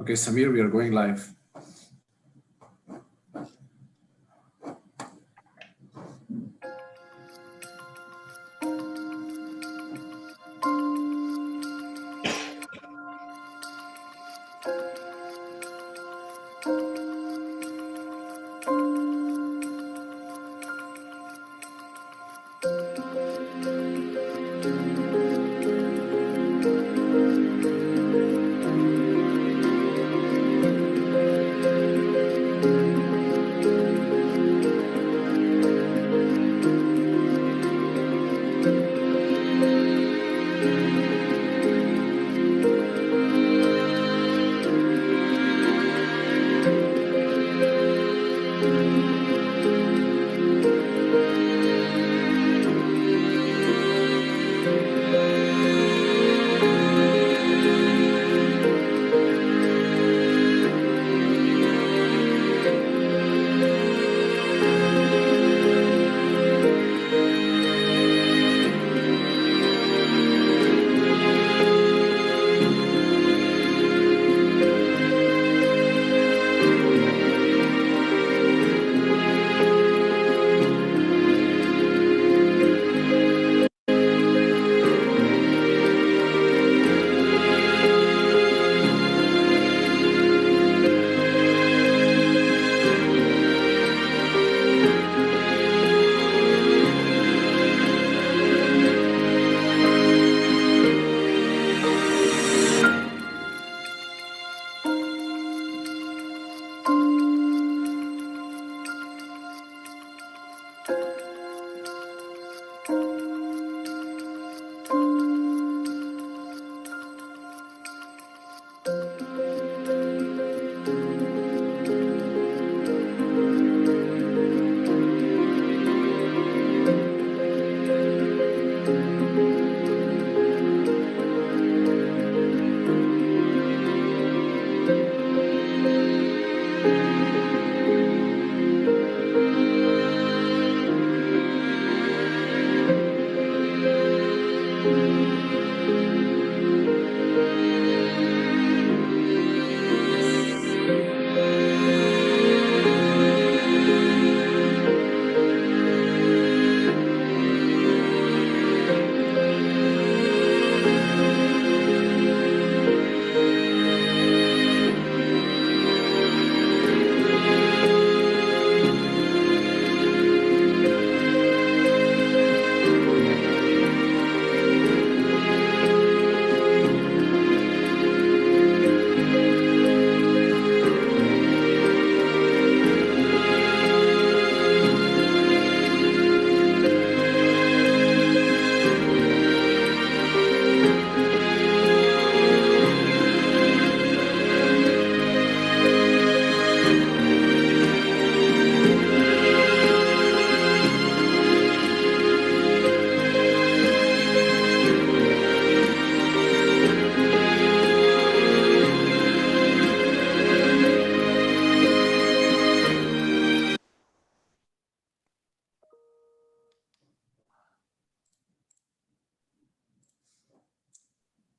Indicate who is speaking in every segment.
Speaker 1: Okay, Samir, we are going live.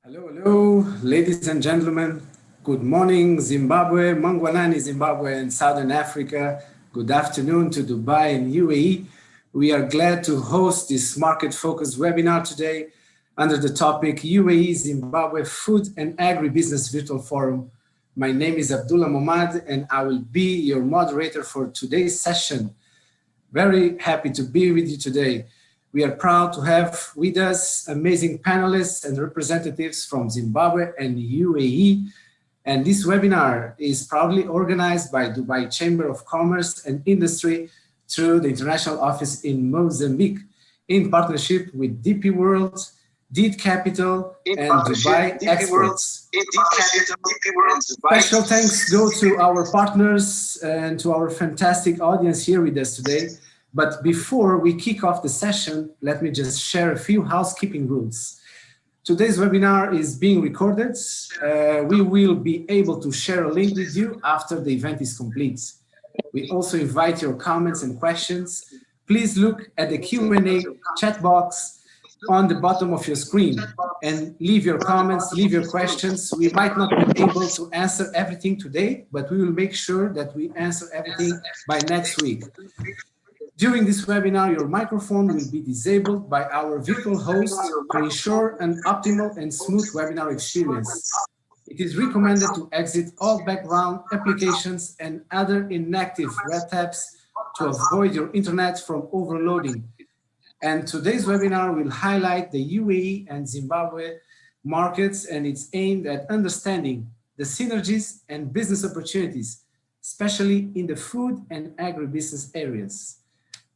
Speaker 1: Hello, ladies and gentlemen. Good morning, Zimbabwe, Mangwanani, Zimbabwe, and Southern Africa. Good afternoon to Dubai and UAE. We are glad to host this market-focused webinar today under the topic UAE-Zimbabwe Food and Agribusiness Virtual Forum. My name is Abdulla Momade, and I will be your moderator for today's session. Very happy to be with you today. We are proud to have with us amazing panelists and representatives from Zimbabwe and UAE. And this webinar is proudly organized by Dubai Chamber of Commerce and Industry through the International Office in Mozambique in partnership with DP World, Deed Capital, and Dubai Exports. Special thanks go to our partners and to our fantastic audience here with us today. But before we kick off the session, let me just share a few housekeeping rules. Today's webinar is being recorded. We will be able to share a link with you after the event is complete. We also invite your comments and questions. Please look at the Q&A chat box on the bottom of your screen and leave your comments, leave your questions. We might not be able to answer everything today, but we will make sure that we answer everything by next week. During this webinar, your microphone will be disabled by our virtual host to ensure an optimal and smooth webinar experience. It is recommended to exit all background applications and other inactive web tabs to avoid your internet from overloading. And today's webinar will highlight the UAE and Zimbabwe markets, and it's aimed at understanding the synergies and business opportunities, especially in the food and agribusiness areas.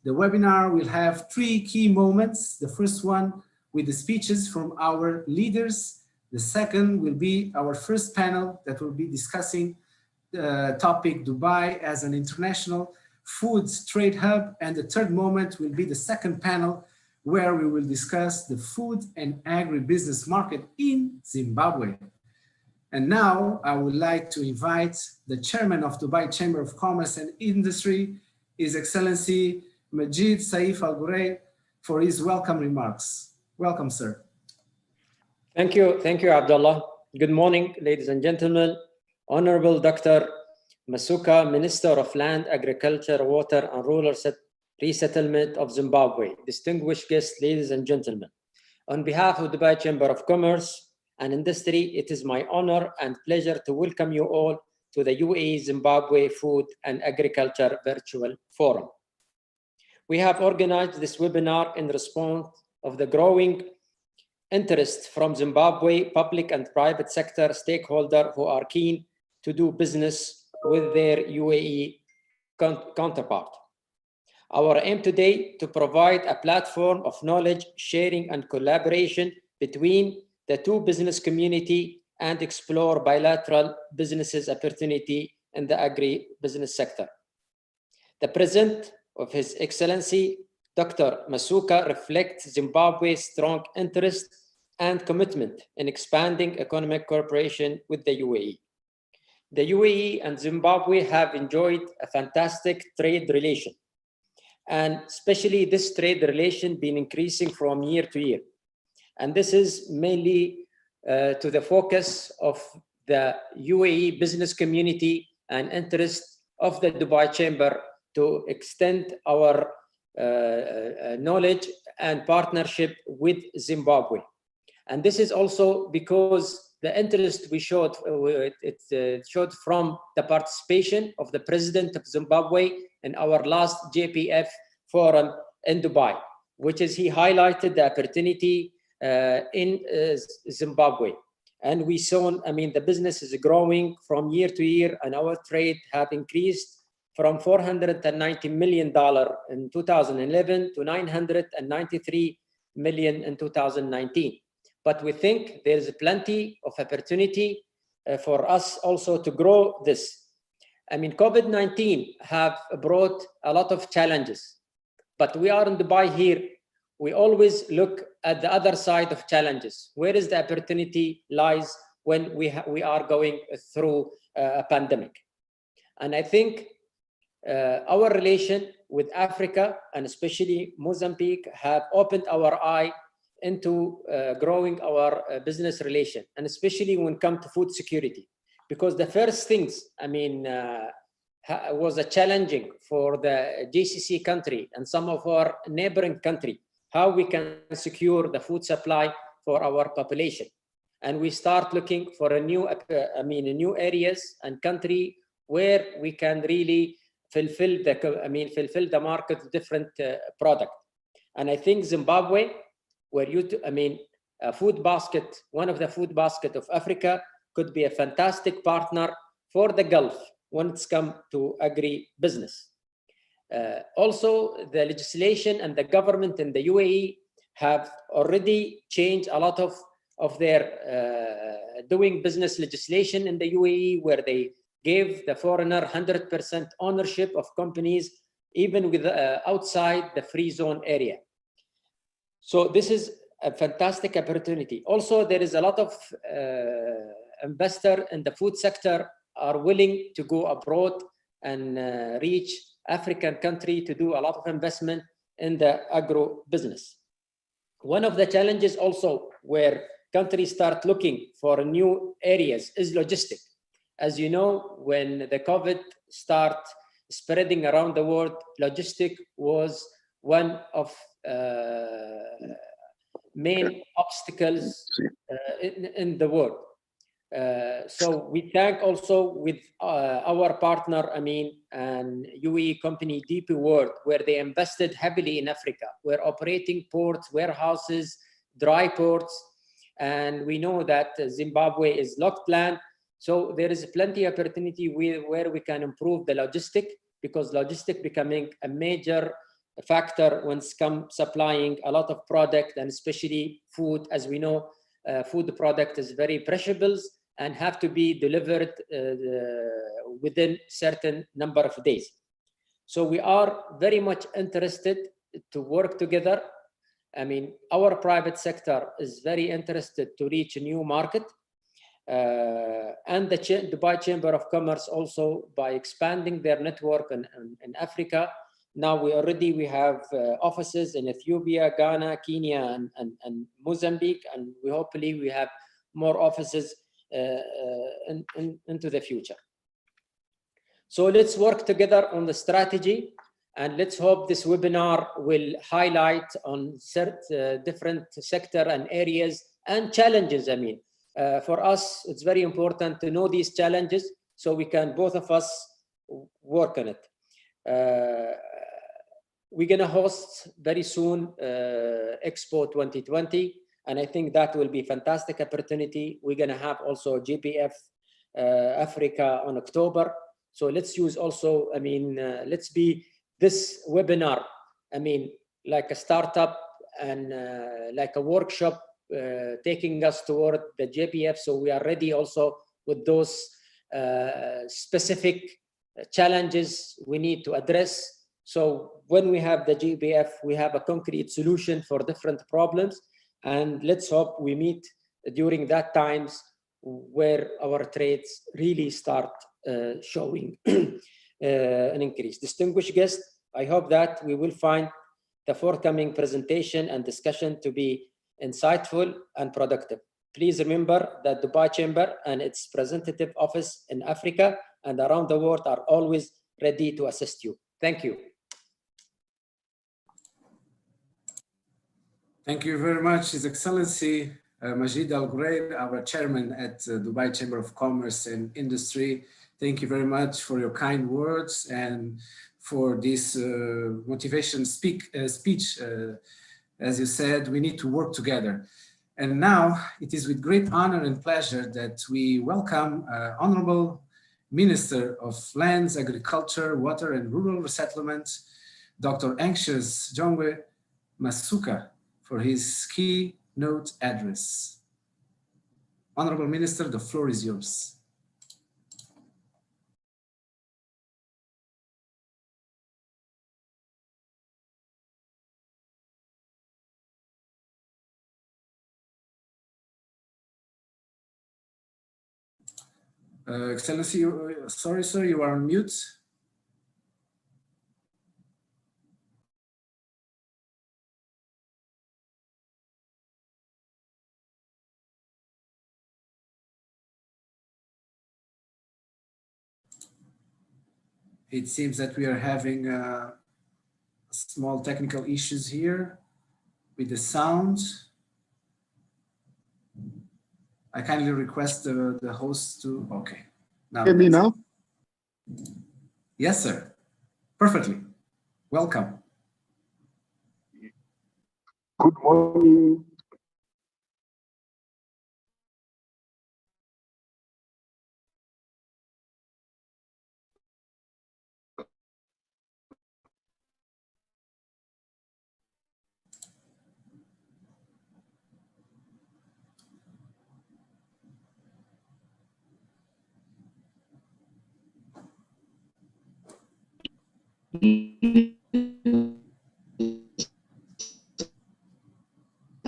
Speaker 1: The webinar will have three key moments. The first one with the speeches from our leaders. The second will be our first panel that will be discussing the topic Dubai as an international foods trade hub. And the third moment will be the second panel where we will discuss the food and agribusiness market in Zimbabwe. And now I would like to invite the chairman of Dubai Chamber of Commerce and Industry, His Excellency Majid Saif Al Ghurair, for his welcome remarks. Welcome, sir.
Speaker 2: Thank you, Abdullah. Good morning, ladies and gentlemen. Honorable Dr. Masuka, Minister of Land, Agriculture, Water and Rural Resettlement of Zimbabwe. Distinguished guests, ladies and gentlemen. On behalf of the Dubai Chamber of Commerce and Industry, it is my honor and pleasure to welcome you all to the UAE-Zimbabwe Food and Agriculture Virtual Forum. We have organized this webinar in response of the growing interest from Zimbabwe public and private sector stakeholders who are keen to do business with their UAE counterpart. Our aim today to provide a platform of knowledge sharing and collaboration between the two business community and explore bilateral businesses opportunity in the agri-business sector. The present of His Excellency Dr. Masuka reflects Zimbabwe's strong interest and commitment in expanding economic cooperation with the UAE. The UAE and Zimbabwe have enjoyed a fantastic trade relation, and especially this trade relation been increasing from year to year. And this is mainly to the focus of the UAE business community and interest of the Dubai Chamber to extend our knowledge and partnership with Zimbabwe. And this is also because the interest we showed, showed from the participation of the President of Zimbabwe in our last JPF forum in Dubai, which is he highlighted the opportunity in Zimbabwe. And we saw, I mean, the business is growing from year to year, and our trade have increased from $490 million in 2011 to $993 million in 2019. But we think there's plenty of opportunity for us also to grow this. I mean, COVID-19 have brought a lot of challenges, but we are in Dubai here. We always look at the other side of challenges. Where is the opportunity lies when we are going through a pandemic? And I think our relation with Africa and especially Mozambique have opened our eye into growing our business relation, and especially when it comes to food security, because the first things, I mean, was a challenging for the GCC country and some of our neighboring country, how we can secure the food supply for our population. And we start looking for a new, new areas and country where we can really fulfill the market with different product. And I think Zimbabwe, where a food basket, one of the food basket of Africa, could be a fantastic partner for the Gulf when it's come to agri-business. Also, the legislation and the government in the UAE have already changed a lot of their doing business legislation in the UAE, where they gave the foreigner 100% ownership of companies, even with outside the free zone area. So this is a fantastic opportunity. Also, there is a lot of investors in the food sector are willing to go abroad and reach African country to do a lot of investment in the agro business. One of the challenges also where countries start looking for new areas is logistic. As you know, when the COVID start spreading around the world, logistic was one of main obstacles in the world. So we thank also with our partner, and UAE company DP World, where they invested heavily in Africa. We're operating ports, warehouses, dry ports, and we know that Zimbabwe is locked land. So there is plenty of opportunity where we can improve the logistic, because logistic becoming a major factor when it's come supplying a lot of product, and especially food. As we know, food product is very perishable and have to be delivered within certain number of days. So we are very much interested to work together. Our private sector is very interested to reach a new market. And the Dubai Chamber of Commerce also, by expanding their network in Africa. Now we have offices in Ethiopia, Ghana, Kenya, and Mozambique, and hopefully we have more offices into the future. So let's work together on the strategy, and let's hope this webinar will highlight on certain different sector and areas and challenges. For us, it's very important to know these challenges so we can, both of us, work on it. We're going to host very soon Expo 2020, and I think that will be a fantastic opportunity. We're going to have also GPF Africa on October. So let's use also, let's be this webinar, like a startup and like a workshop taking us toward the JPF. So we are ready also with those specific challenges we need to address. So when we have the GPF, we have a concrete solution for different problems. And let's hope we meet during that times where our trades really start showing an increase. Distinguished guests, I hope that we will find the forthcoming presentation and discussion to be insightful and productive. Please remember that Dubai Chamber and its representative office in Africa and around the world are always ready to assist you. Thank you.
Speaker 1: Thank you very much, His Excellency Majid Al Ghurair, our chairman at Dubai Chamber of Commerce and Industry. Thank you very much for your kind words and for this motivation speech. As you said, we need to work together. And now it is with great honor and pleasure that we welcome Honorable Minister of Lands, Agriculture, Water and Rural Resettlement, Dr. Anxious Jongwe Masuka, for his keynote address. Honorable Minister, the floor is yours. Excellency, sorry, sir, you are on mute. It seems that we are having small technical issues here with the sound. I kindly request the host to, okay. Now,
Speaker 3: hear me now?
Speaker 1: Yes, sir. Perfectly. Welcome.
Speaker 3: Good morning.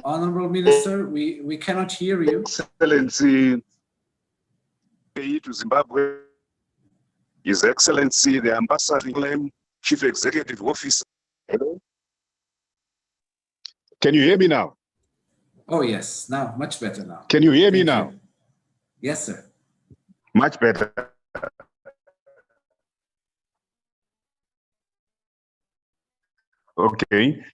Speaker 1: Honorable Minister, we cannot hear you.
Speaker 3: Excellency, to Zimbabwe, His Excellency, the Ambassador, Chief Executive Officer. Hello? Can you hear me now?
Speaker 1: Oh, yes. Now, much better now.
Speaker 3: Can you hear me
Speaker 1: Thank
Speaker 3: now?
Speaker 1: you. Yes, sir.
Speaker 3: Much better. Okay.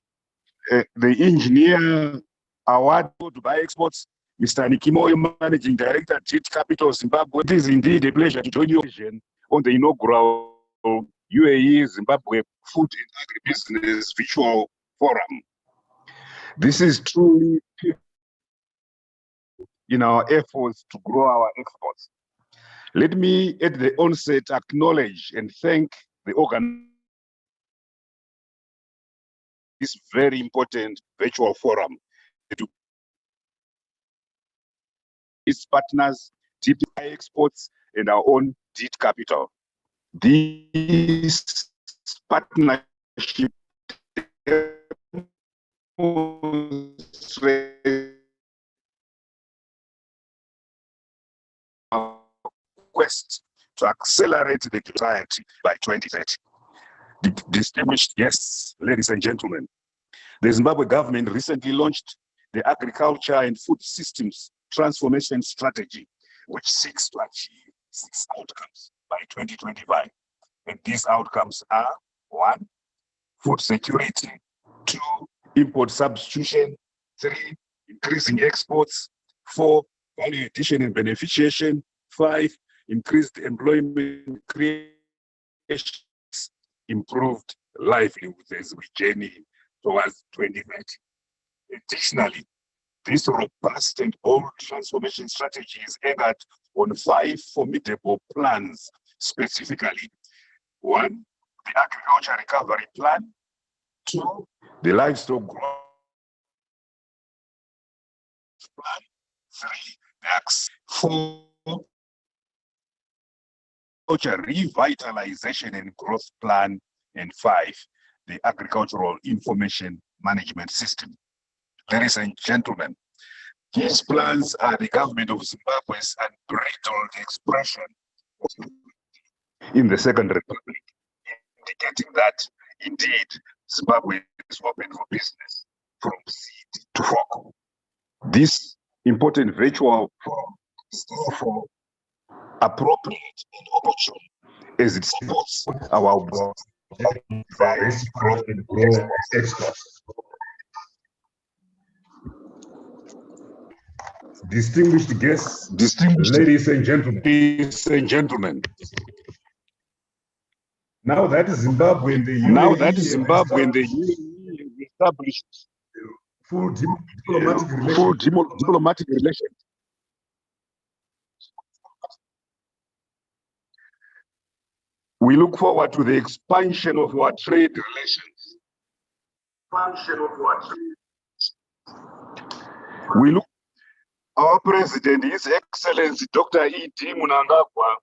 Speaker 3: The engineer award for Dubai Exports, Mr. Nikimoyo, Managing Director, JIT Capital Zimbabwe. It is indeed a pleasure to join you on the inaugural UAE-Zimbabwe Food and Agribusiness Virtual Forum. This is truly in our efforts to grow our exports. Let me, at the onset, acknowledge and thank the organizers of this very important virtual forum. Its partners, TPI Exports, and our own JIT Capital. This partnership demonstrates our quest to accelerate the society by 2030. Distinguished guests, ladies and gentlemen, the Zimbabwe government recently launched the Agriculture and Food Systems Transformation Strategy, which seeks to achieve 6 outcomes by 2025. And these outcomes are: 1, food security; 2, import substitution; 3, increasing exports; 4, value addition and beneficiation; 5, increased employment creation; improved livelihoods as we journey towards 2030. Additionally, this robust and bold transformation strategy is anchored on 5 formidable plans specifically. 1, the Agriculture Recovery Plan; 2, the Livestock Growth Plan; 3, the 4, Agriculture Revitalization and Growth Plan; and 5, the Agricultural Information Management System. Ladies and gentlemen, these plans are the government of Zimbabwe's unbridled expression in the Second Republic, indicating that indeed Zimbabwe is open for business from seed to fork. This important virtual forum is therefore appropriate and opportune as it supports our growth and grow exports.
Speaker 4: Distinguished guests, ladies and gentlemen. Now that Zimbabwe and the UAE
Speaker 3: have established
Speaker 4: full
Speaker 3: diplomatic relations, we look forward to the expansion of our trade relations. Our President, His Excellency Dr. E.D. Mnangagwa,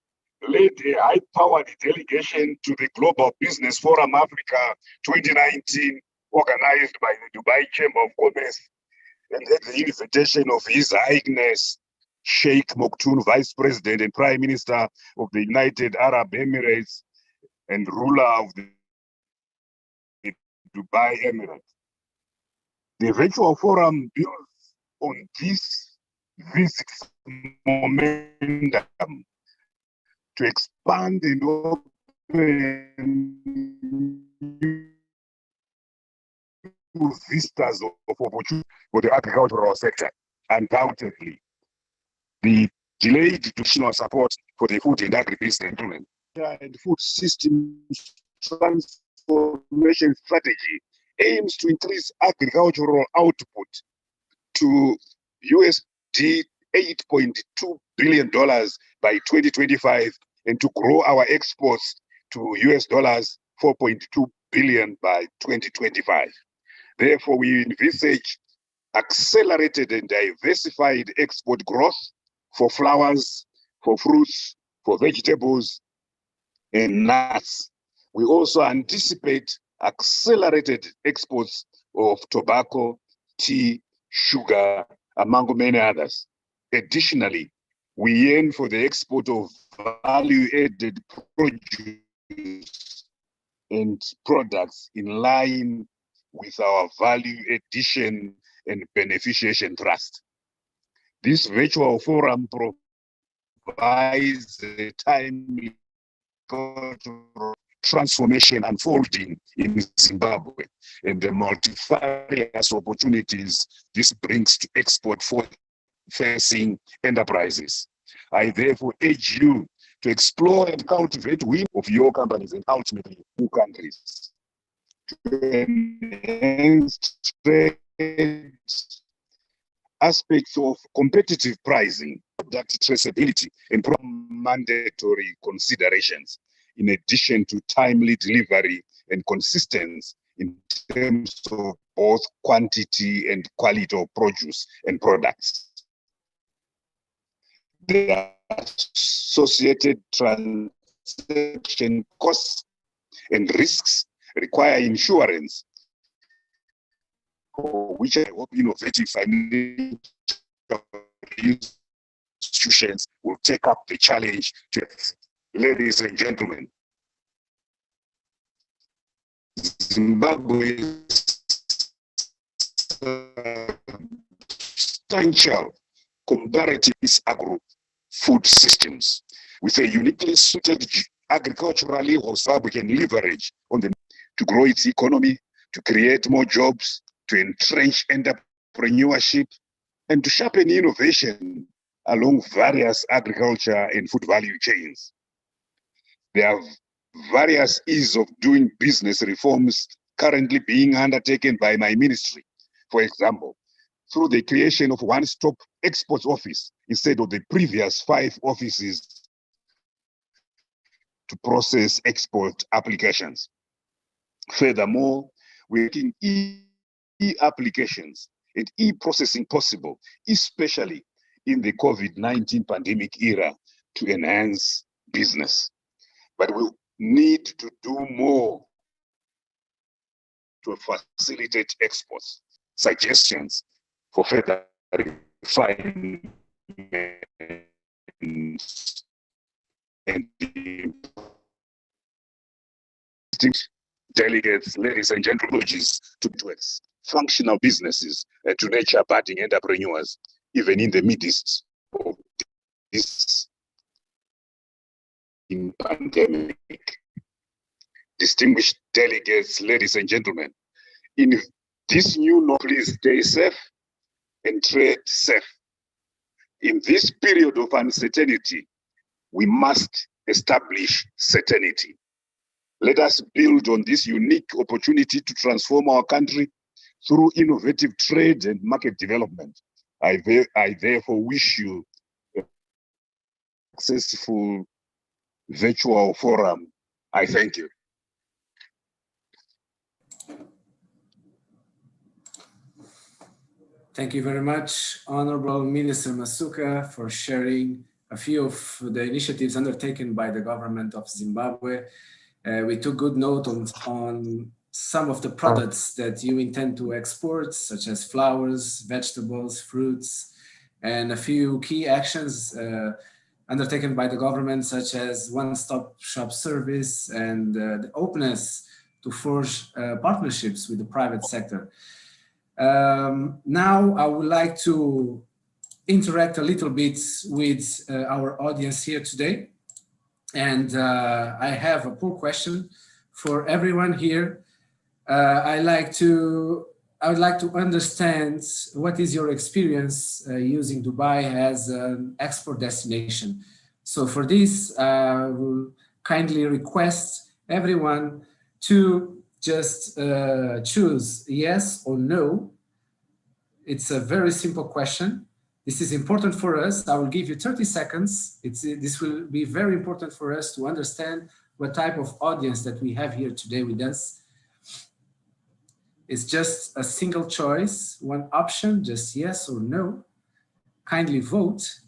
Speaker 3: led a high-powered delegation to the Global Business Forum Africa 2019, organized by the Dubai Chamber of Commerce, and at the invitation of His Highness Sheikh Mokhtoun, Vice President and Prime Minister of the United Arab Emirates and ruler of the Dubai Emirates. The virtual forum builds on this visit's momentum to expand and open new vistas of opportunity for the agricultural sector. Undoubtedly, the delayed traditional support for the food and agribusiness and food systems transformation strategy aims to increase agricultural output to USD $8.2 billion by 2025 and to grow our exports to US $4.2 billion by 2025. Therefore, we envisage accelerated and diversified export growth for flowers, for fruits, for vegetables, and nuts. We also anticipate accelerated exports of tobacco, tea, sugar, among many others. Additionally, we yearn for the export of value-added produce and products in line with our value addition and Beneficiation Trust. This virtual forum provides a timely cultural transformation unfolding in Zimbabwe and the multifarious opportunities this brings to export-facing enterprises. I therefore urge you to explore and cultivate will of your companies and ultimately new countries. To enhance trade aspects of competitive pricing, product traceability, and mandatory considerations, in addition to timely delivery and consistency in terms of both quantity and quality of produce and products. The associated transaction costs and risks require insurance, for which I hope innovative financial institutions will take up the challenge to. Ladies and gentlemen, Zimbabwe's substantial comparative agro-food systems with a uniquely suited agriculturally Zimbabwe can leverage on them to grow its economy, to create more jobs, to entrench entrepreneurship, and to sharpen innovation along various agriculture and food value chains. There are various ease of doing business reforms currently being undertaken by my ministry. For example, through the creation of one-stop exports office instead of the previous 5 offices to process export applications. Furthermore, we're making e-applications and e-processing possible, especially in the COVID-19 pandemic era, to enhance business. But we need to do more to facilitate exports. Suggestions for further refinement and delegates, ladies and gentlemen, to functional businesses to nurture budding entrepreneurs, even in the midst of this pandemic. Distinguished delegates, ladies and gentlemen, in this new law, please stay safe and trade safe. In this period of uncertainty, we must establish certainty. Let us build on this unique opportunity to transform our country through innovative trade and market development. I therefore wish you a successful virtual forum. I thank you.
Speaker 1: Thank you very much, Honorable Minister Masuka, for sharing a few of the initiatives undertaken by the government of Zimbabwe. We took good note on some of the products that you intend to export, such as flowers, vegetables, fruits, and a few key actions undertaken by the government, such as one-stop shop service and the openness to forge partnerships with the private sector. Now I would like to interact a little bit with our audience here today. And I have a poll question for everyone here. I would like to understand what is your experience using Dubai as an export destination. So for this, I will kindly request everyone to just choose yes or no. It's a very simple question. This is important for us. I will give you 30 seconds. This will be very important for us to understand what type of audience that we have here today with us. It's just a single choice, one option, just yes or no. Kindly vote.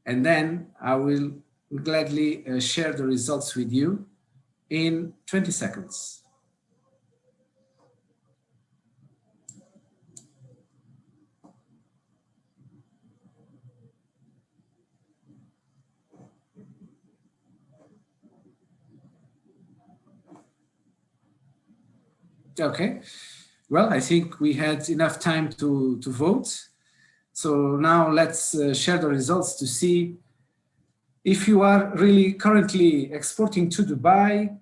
Speaker 1: And then I will gladly share the results with you in 20 seconds. Okay, Well, I think we had enough time to vote. So now let's share the results to see if you are really currently exporting to Dubai.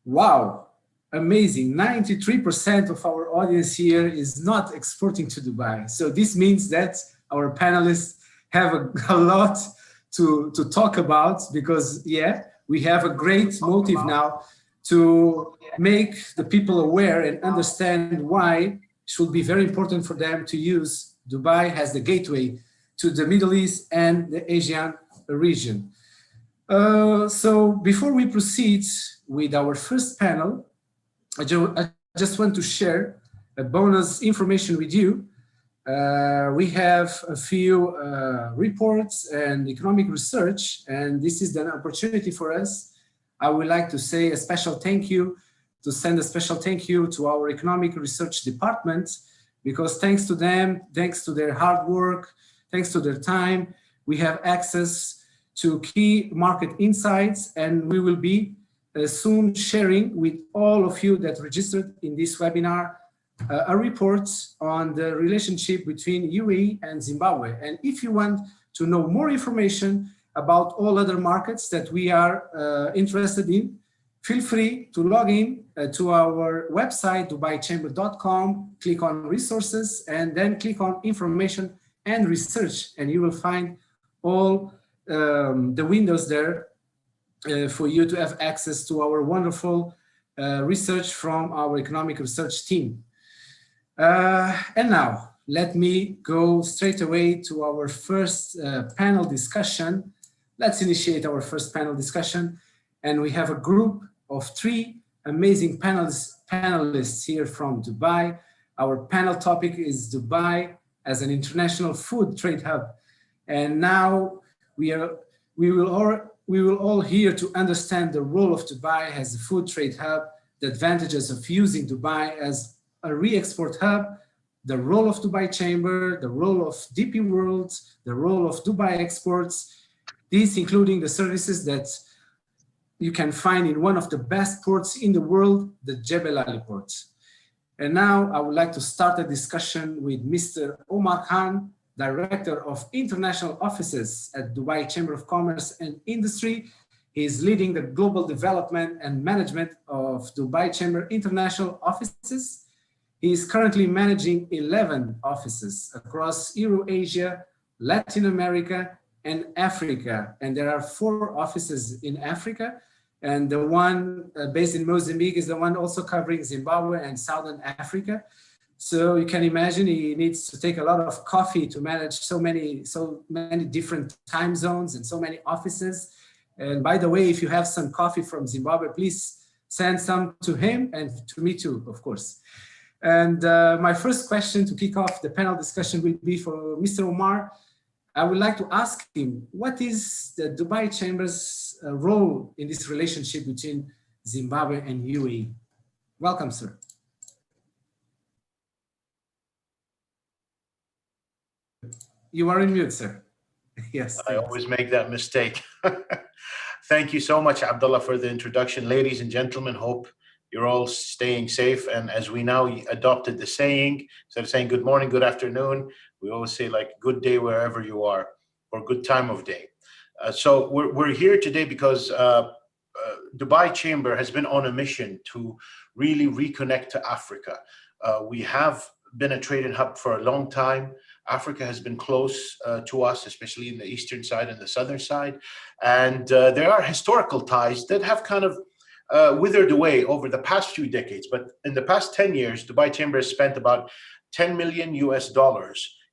Speaker 1: Wow, amazing. 93% of our audience here is not exporting to Dubai. So this means that our panelists have a lot to talk about, because yeah, we have a great motive now to make the people aware and understand why it should be very important for them to use Dubai as the gateway to the Middle East and the Asian region. So before we proceed with our first panel, I just want to share a bonus information with you. We have a few reports and economic research, and this is an opportunity for us. I would like to say a special thank you, to send a special thank you to our economic research department, because thanks to them, thanks to their hard work, thanks to their time, we have access to key market insights, and we will be soon sharing with all of you that registered in this webinar a report on the relationship between UAE and Zimbabwe. And if you want to know more information about all other markets that we are interested in, feel free to log in to our website, dubaichamber.com, click on resources, and then click on information and research, and you will find all the windows there for you to have access to our wonderful research from our economic research team. And now, let me go straight away to our first panel discussion. Let's initiate our first panel discussion. And we have a group of 3 amazing panelists here from Dubai. Our panel topic is Dubai as an international food trade hub. And now we will all here to understand the role of Dubai as a food trade hub, the advantages of using Dubai as a re-export hub, the role of Dubai Chamber, the role of DP World, the role of Dubai Exports, these including the services that you can find in one of the best ports in the world, the Jebel Ali port. And now I would like to start a discussion with Mr. Omar Khan, Director of International Offices at Dubai Chamber of Commerce and Industry. He is leading the global development and management of Dubai Chamber International Offices. He is currently managing 11 offices across Eurasia, Latin America, and Africa. And there are 4 offices in Africa. And the one based in Mozambique is the one also covering Zimbabwe and Southern Africa. So you can imagine he needs to take a lot of coffee to manage so many different time zones and so many offices. And by the way, if you have some coffee from Zimbabwe, please send some to him and to me too, of course. And my first question to kick off the panel discussion will be for Mr. Omar. I would like to ask him, what is the Dubai Chamber's role in this relationship between Zimbabwe and UAE? Welcome, sir. You are in mute, sir. Yes.
Speaker 5: I always make that mistake. Thank you so much, Abdullah, for the introduction. Ladies and gentlemen, hope you're all staying safe. And as we now adopted the saying, instead of saying good morning, good afternoon, we always say like good day wherever you are, or good time of day. So we're here today because Dubai Chamber has been on a mission to really reconnect to Africa. We have been a trading hub for a long time. Africa has been close to us, especially in the eastern side and the southern side. And there are historical ties that have kind of withered away over the past few decades. But in the past 10 years, Dubai Chamber has spent about $10 million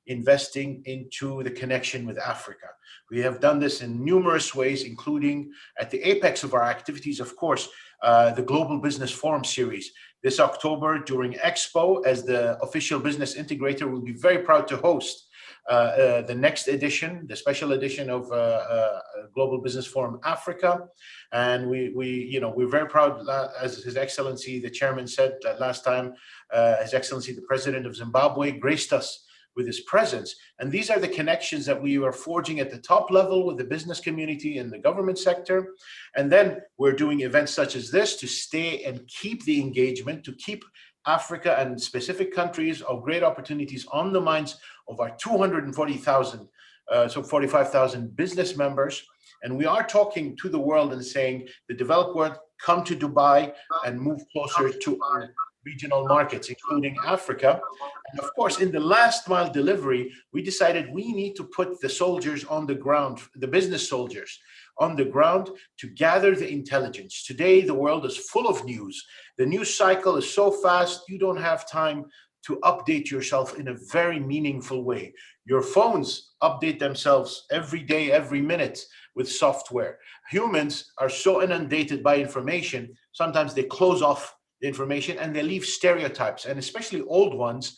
Speaker 5: investing into the connection with Africa. We have done this in numerous ways, including at the apex of our activities, of course, the Global Business Forum series. This October during Expo, as the official business integrator, we'll be very proud to host the next edition, the special edition of Global Business Forum Africa. And we're very proud, as His Excellency, the chairman said that last time, His Excellency, the President of Zimbabwe, graced us with his presence. And these are the connections that we are forging at the top level with the business community and the government sector. And then we're doing events such as this to stay and keep the engagement, to keep Africa and specific countries of great opportunities on the minds of our 240,000, so 45,000 business members. And we are talking to the world and saying, the developed world, come to Dubai and move closer to our regional markets, including Africa. And of course, in the last mile delivery, we decided we need to put the soldiers on the ground, the business soldiers on the ground, to gather the intelligence. Today, the world is full of news. The news cycle is so fast, you don't have time to update yourself in a very meaningful way. Your phones update themselves every day, every minute with software. Humans are so inundated by information, sometimes they close off the information and they leave stereotypes, and especially old ones,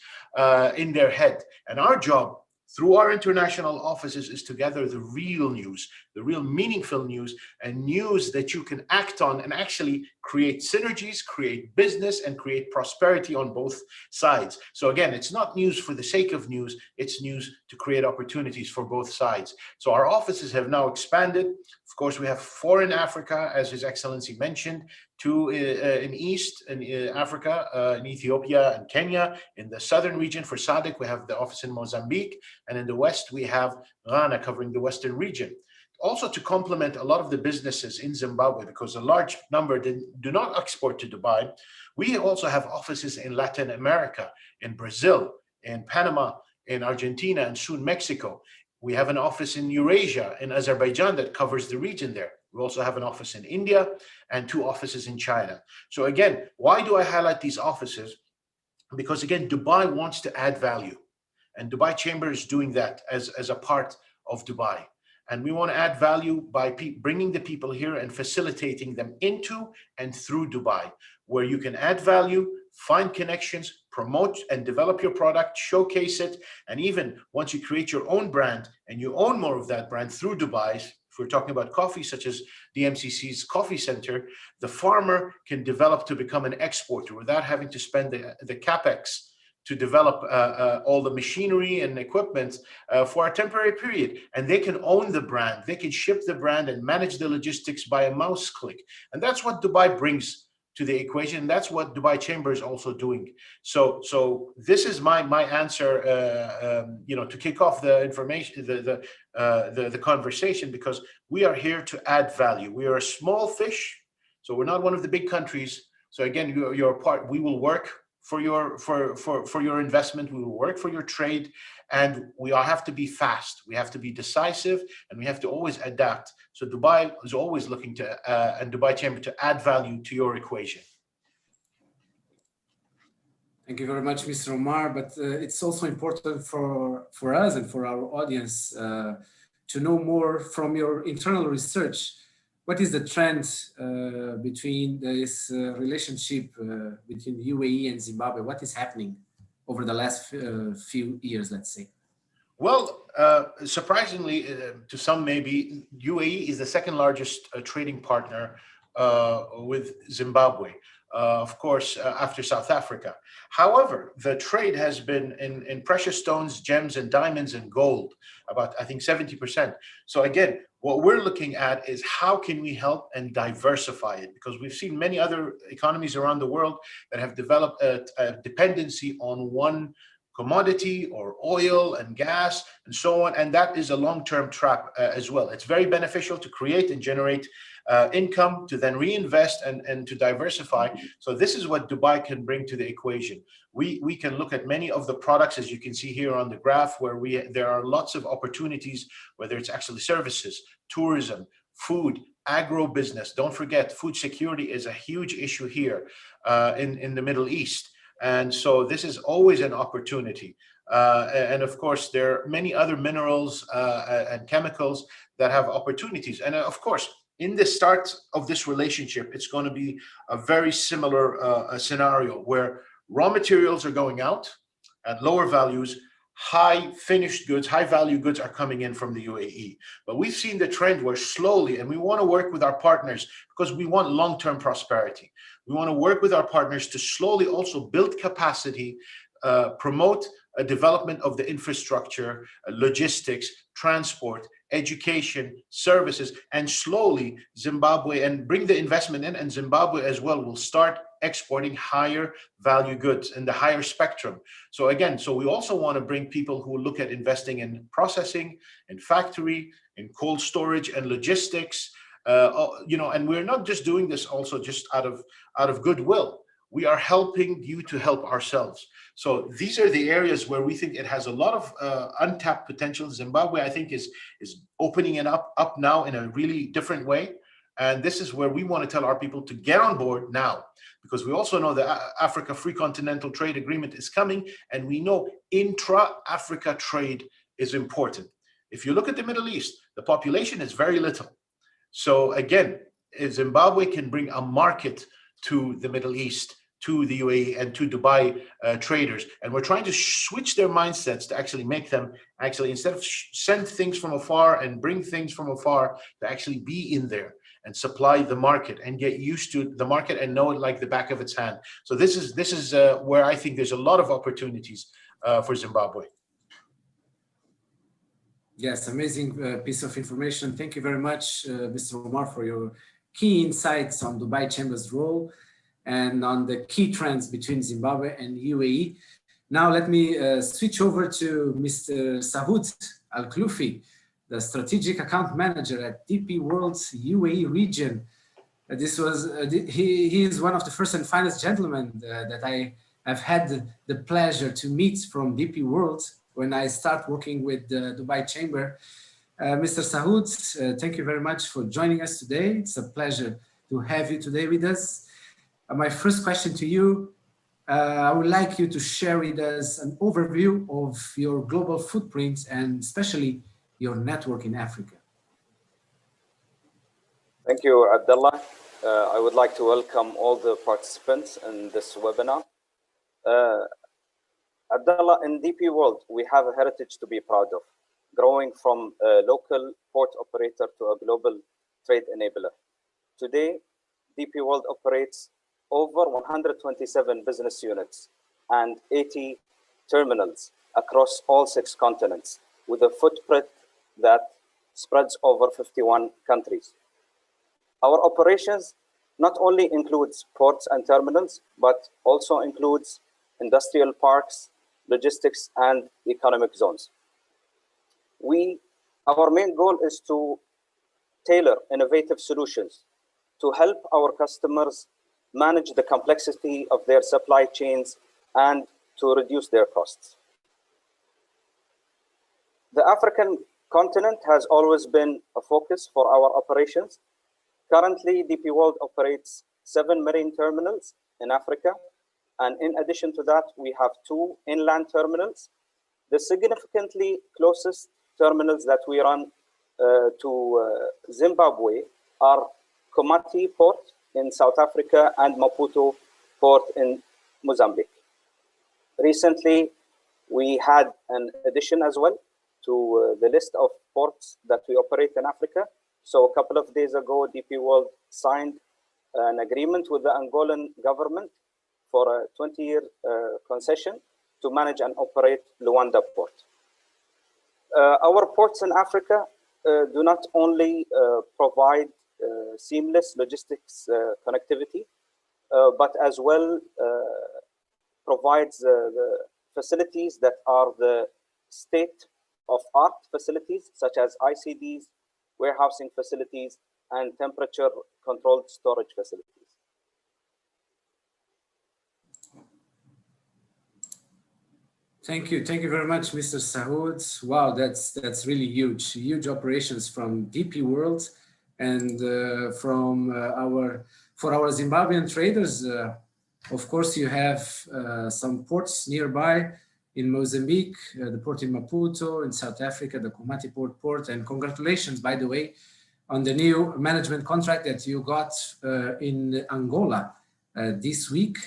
Speaker 5: in their head. And our job through our international offices is to gather the real news, the real meaningful news, and news that you can act on and actually create synergies, create business, and create prosperity on both sides. So again, it's not news for the sake of news, it's news to create opportunities for both sides. So our offices have now expanded. Of course, we have 4 in Africa, as His Excellency mentioned, 2 in East in Africa, in Ethiopia and Kenya. In the southern region for SADC, we have the office in Mozambique. And in the West, we have Ghana covering the Western region. Also to complement a lot of the businesses in Zimbabwe, because a large number do not export to Dubai, we also have offices in Latin America, in Brazil, in Panama, in Argentina, and soon Mexico. We have an office in Eurasia, in Azerbaijan, that covers the region there. We also have an office in India and 2 offices in China. So again, why do I highlight these offices? Because again, Dubai wants to add value. And Dubai Chamber is doing that as a part of Dubai. And we want to add value by bringing the people here and facilitating them into and through Dubai, where you can add value, find connections, promote and develop your product, showcase it. And even once you create your own brand and you own more of that brand through Dubai, if we're talking about coffee, such as DMCC's coffee center, the farmer can develop to become an exporter without having to spend the capex to develop all the machinery and equipment for a temporary period. And they can own the brand, they can ship the brand and manage the logistics by a mouse click. And that's what Dubai brings to the equation. That's what Dubai Chamber is also doing. So this is my answer, to kick off the information, the conversation, because we are here to add value. We are a small fish, so we're not one of the big countries. So again, you're a part. We will work for your investment. We will work for your trade, and we all have to be fast. We have to be decisive, and we have to always adapt. So Dubai is always looking to, and Dubai Chamber, to add value to your equation.
Speaker 1: Thank you very much, Mr. Omar. But it's also important for us and for our audience to know more from your internal research. What is the trend between this relationship between UAE and Zimbabwe? What is happening over the last few years, let's say?
Speaker 5: Well, surprisingly, to some maybe, UAE is the second largest trading partner with Zimbabwe, of course, after South Africa. However, the trade has been in precious stones, gems, and diamonds and gold, about, I think, 70%. So again, what we're looking at is how can we help and diversify it? Because we've seen many other economies around the world that have developed a dependency on one commodity or oil and gas and so on. And that is a long-term trap as well. It's very beneficial to create and generate income, to then reinvest and to diversify. So this is what Dubai can bring to the equation. We can look at many of the products, as you can see here on the graph, where there are lots of opportunities, whether it's actually services, tourism, food, agro-business. Don't forget, food security is a huge issue here in the Middle East. And so this is always an opportunity. And of course, there are many other minerals and chemicals that have opportunities. And of course, in the start of this relationship, it's going to be a very similar scenario where raw materials are going out at lower values, high finished goods, high value goods are coming in from the UAE. But we've seen the trend where slowly, and we want to work with our partners because we want long-term prosperity. We want to work with our partners to slowly also build capacity, promote a development of the infrastructure, logistics, transport, education, services, and slowly Zimbabwe, and bring the investment in, and Zimbabwe as well will start exporting higher value goods in the higher spectrum. So again, so we also want to bring people who look at investing in processing, in factory, in cold storage and logistics, and we're not just doing this also just out of goodwill. We are helping you to help ourselves. So these are the areas where we think it has a lot of untapped potential. Zimbabwe, I think, is opening it up now in a really different way. And this is where we want to tell our people to get on board now, because we also know the Africa Free Continental Trade Agreement is coming, and we know intra-Africa trade is important. If you look at the Middle East, the population is very little. So again, if Zimbabwe can bring a market to the Middle East, to the UAE, and to Dubai traders, and we're trying to switch their mindsets to actually make them actually, instead of send things from afar and bring things from afar, to actually be in there and supply the market and get used to the market and know it like the back of its hand. So this is where I think there's a lot of opportunities for Zimbabwe.
Speaker 1: Yes, amazing piece of information. Thank you very much, Mr. Omar, for your key insights on Dubai Chamber's role and on the key trends between Zimbabwe and UAE. Now let me switch over to Mr. Sahoud Al-Khloufi, the Strategic Account Manager at DP World's UAE region. He is one of the first and finest gentlemen that I have had the pleasure to meet from DP World when I start working with the Dubai Chamber. Mr. Sahoud, thank you very much for joining us today. It's a pleasure to have you today with us. My first question to you, I would like you to share with us an overview of your global footprint and especially your network in Africa.
Speaker 6: Thank you, Abdulla. I would like to welcome all the participants in this webinar. Abdulla, in DP World, we have a heritage to be proud of, growing from a local port operator to a global trade enabler. Today, DP World operates over 127 business units and 80 terminals across all 6 continents, with a footprint that spreads over 51 countries. Our operations not only includes ports and terminals, but also includes industrial parks, logistics, and economic zones. Our main goal is to tailor innovative solutions to help our customers manage the complexity of their supply chains and to reduce their costs. The African continent has always been a focus for our operations. Currently, DP World operates 7 marine terminals in Africa. And in addition to that, we have 2 inland terminals. The significantly closest terminals that we run to Zimbabwe are Komati Port in South Africa and Maputo Port in Mozambique. Recently, we had an addition as well to the list of ports that we operate in Africa. So a couple of days ago, DP World signed an agreement with the Angolan government for a 20-year concession to manage and operate Luanda Port. Our ports in Africa do not only provide seamless logistics connectivity, but as well provides the facilities that are the state-of-art facilities, such as ICDs, warehousing facilities, and temperature-controlled storage facilities.
Speaker 1: Thank you very much, Mr. Sahoud. Wow, that's really huge operations from DP World, and for our Zimbabwean traders. Of course, you have some ports nearby in Mozambique, the port in Maputo, in South Africa, the Komati Port, and congratulations, by the way, on the new management contract that you got in Angola this week.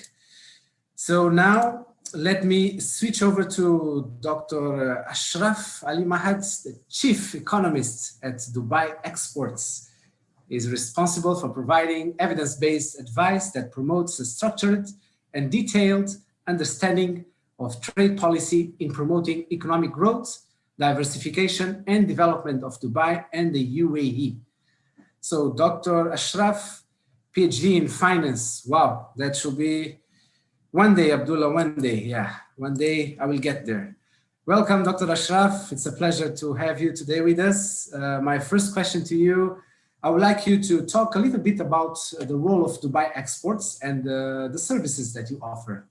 Speaker 1: So now, let me switch over to Dr. Ashraf Ali Mahate, the Chief Economist at Dubai Exports. He is responsible for providing evidence-based advice that promotes a structured and detailed understanding of trade policy in promoting economic growth, diversification and development of Dubai and the UAE. So Dr. Ashraf, PhD in finance. Wow, that should be one day, Abdullah, one day. Yeah, one day I will get there. Welcome, Dr. Ashraf. It's a pleasure to have you today with us. My first question to you, I would like you to talk a little bit about the role of Dubai Exports and the services that you offer.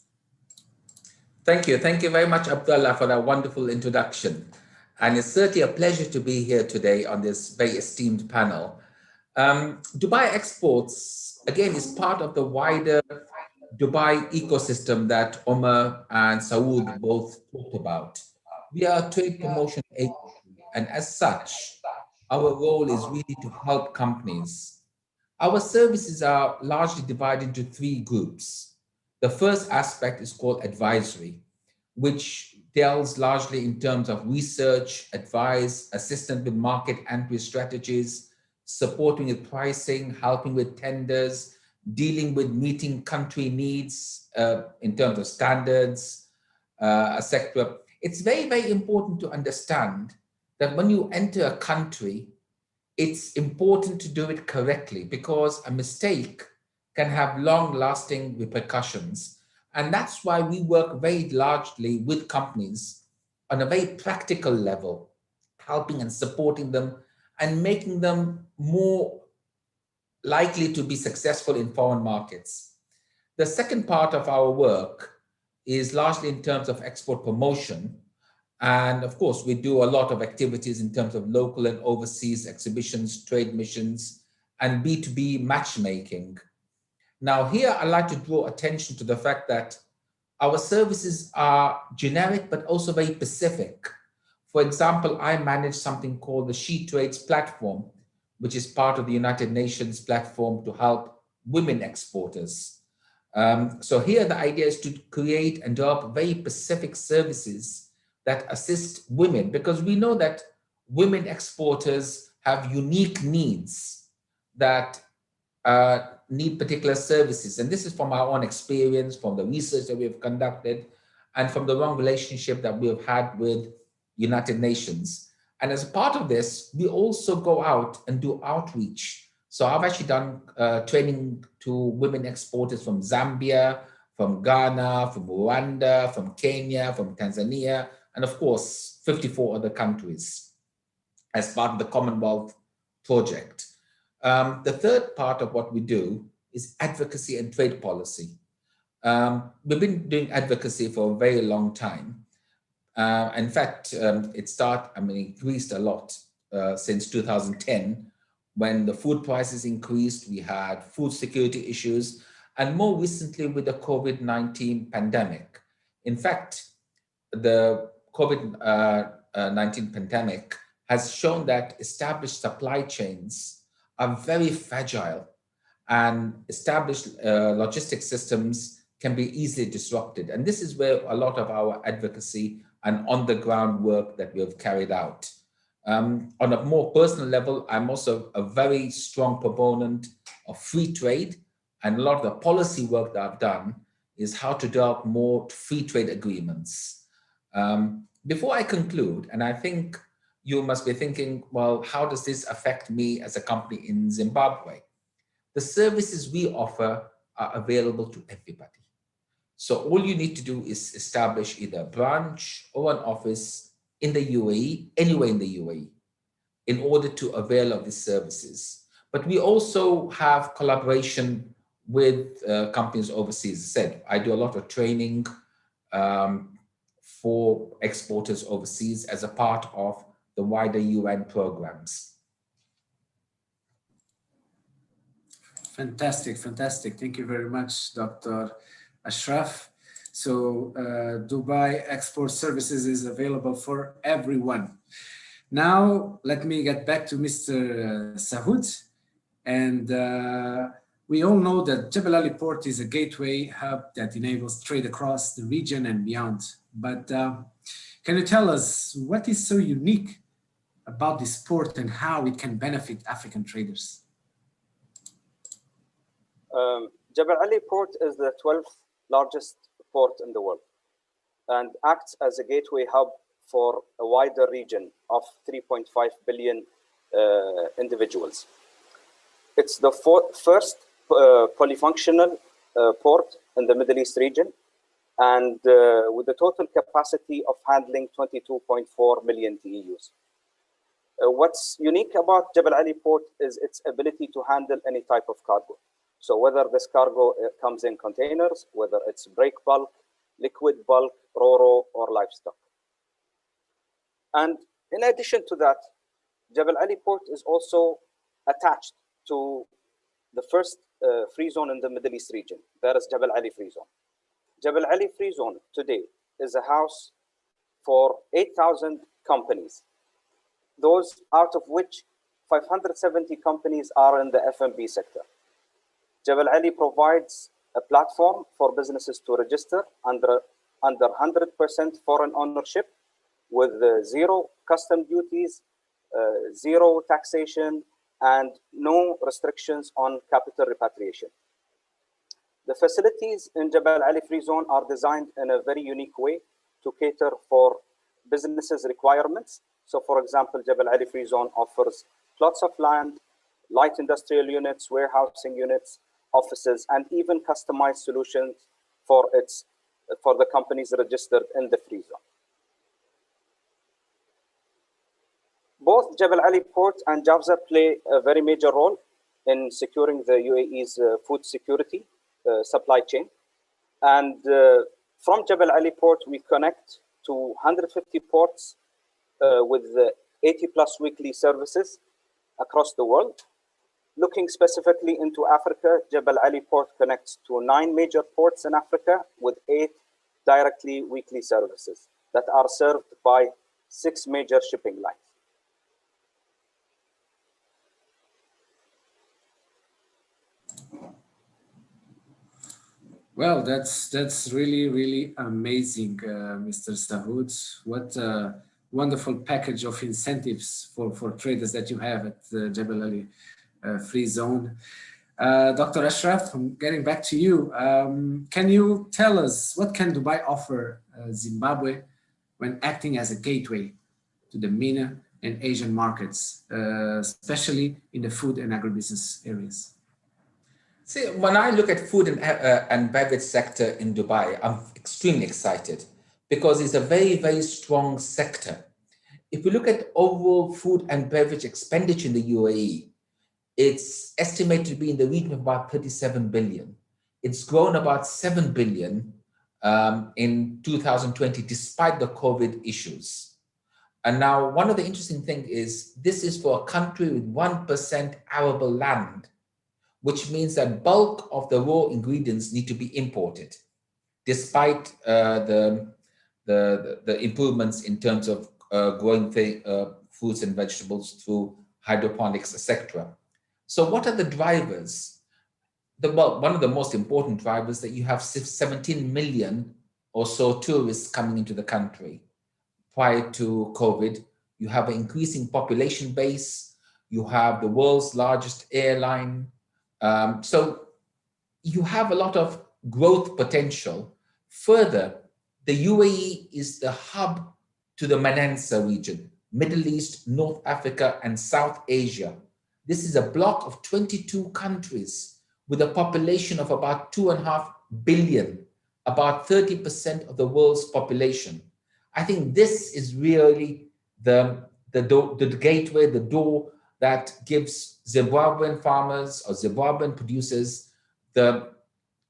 Speaker 7: Thank you. Thank you very much, Abdullah, for that wonderful introduction. And it's certainly a pleasure to be here today on this very esteemed panel. Dubai Exports, again, is part of the wider Dubai ecosystem that Omar and Saud both talked about. We are a trade promotion agency, and as such, our role is really to help companies. Our services are largely divided into three groups. The first aspect is called advisory, which deals largely in terms of research, advice, assistance with market entry strategies, supporting with pricing, helping with tenders, dealing with meeting country needs in terms of standards, etc. It's very, very important to understand that when you enter a country, it's important to do it correctly because a mistake can have long-lasting repercussions. And that's why we work very largely with companies on a very practical level, helping and supporting them and making them more likely to be successful in foreign markets. The second part of our work is largely in terms of export promotion. And of course, we do a lot of activities in terms of local and overseas exhibitions, trade missions, and B2B matchmaking. Now here, I'd like to draw attention to the fact that our services are generic, but also very specific. For example, I manage something called the She Trades platform, which is part of the United Nations platform to help women exporters. So here the idea is to create and develop very specific services that assist women, because we know that women exporters have unique needs that need particular services. And this is from our own experience, from the research that we have conducted, and from the long relationship that we have had with United Nations. And as a part of this, we also go out and do outreach. So I've actually done training to women exporters from Zambia, from Ghana, from Rwanda, from Kenya, from Tanzania, and of course, 54 other countries as part of the Commonwealth project. The third part of what we do is advocacy and trade policy. We've been doing advocacy for a very long time. In fact, it increased a lot since 2010, when the food prices increased, we had food security issues, and more recently with the COVID-19 pandemic. In fact, the COVID-19 pandemic has shown that established supply chains are very fragile, and established logistics systems can be easily disrupted. And this is where a lot of our advocacy and on-the-ground work that we have carried out. On a more personal level, I'm also a very strong proponent of free trade, and a lot of the policy work that I've done is how to develop more free trade agreements. Before I conclude, and I think you must be thinking, well, how does this affect me as a company in Zimbabwe? The services we offer are available to everybody. So all you need to do is establish either a branch or an office in the UAE, anywhere in the UAE, in order to avail of these services. But we also have collaboration with companies overseas. As I said, I do a lot of training for exporters overseas as a part of the wider UN programs.
Speaker 1: Fantastic, fantastic. Thank you very much, Dr. Ashraf. So Dubai Export Services is available for everyone. Now, let me get back to Mr. Saud. And we all know that Jebel Ali Port is a gateway hub that enables trade across the region and beyond. But can you tell us what is so unique about this port and how it can benefit African traders?
Speaker 6: Jebel Ali Port is the 12th largest port in the world and acts as a gateway hub for a wider region of 3.5 billion individuals. It's the first polyfunctional port in the Middle East region, and with a total capacity of handling 22.4 million TEUs. What's unique about Jebel Ali port is its ability to handle any type of cargo. So whether this cargo comes in containers, whether it's break bulk, liquid bulk, ro-ro, or livestock. And in addition to that, Jebel Ali port is also attached to the first free zone in the Middle East region. That is Jebel Ali free zone. Jebel Ali free zone today is a house for 8,000 companies, those out of which 570 companies are in the F&B sector. Jebel Ali provides a platform for businesses to register under 100% foreign ownership with zero custom duties, zero taxation, and no restrictions on capital repatriation. The facilities in Jebel Ali Free Zone are designed in a very unique way to cater for businesses' requirements. So for example, Jebel Ali Free Zone offers plots of land, light industrial units, warehousing units, offices, and even customized solutions for the companies registered in the free zone. Both Jebel Ali Port and Jafza play a very major role in securing the UAE's food security supply chain. And from Jebel Ali Port, we connect to 150 ports with 80 plus weekly services across the world. Looking specifically into Africa, Jebel Ali Port connects to 9 major ports in Africa with 8 directly weekly services that are served by 6 major shipping lines.
Speaker 1: Well, that's really amazing, Mr. Sahoud. What a wonderful package of incentives for traders that you have at the Jebel Ali Free Zone. Dr. Ashraf, I'm getting back to you. Can you tell us what can Dubai offer Zimbabwe when acting as a gateway to the MENA and Asian markets, especially in the food and agribusiness areas?
Speaker 7: See, when I look at food and beverage sector in Dubai, I'm extremely excited because it's a very strong sector. If we look at overall food and beverage expenditure in the UAE, it's estimated to be in the region of about 37 billion. It's grown about 7 billion in 2020, despite the COVID issues. And now one of the interesting things is this is for a country with 1% arable land, which means that bulk of the raw ingredients need to be imported, despite the improvements in terms of growing fruits and vegetables through hydroponics, etc. So what are the drivers? One of the most important drivers that you have 17 million or so tourists coming into the country. Prior to COVID, you have an increasing population base, you have the world's largest airline. So you have a lot of growth potential. Further, the UAE is the hub to the Manansa region, Middle East, North Africa, and South Asia. This is a block of 22 countries with a population of about 2.5 billion, about 30% of the world's population. I think this is really the gateway, the door that gives Zimbabwean farmers or Zimbabwean producers the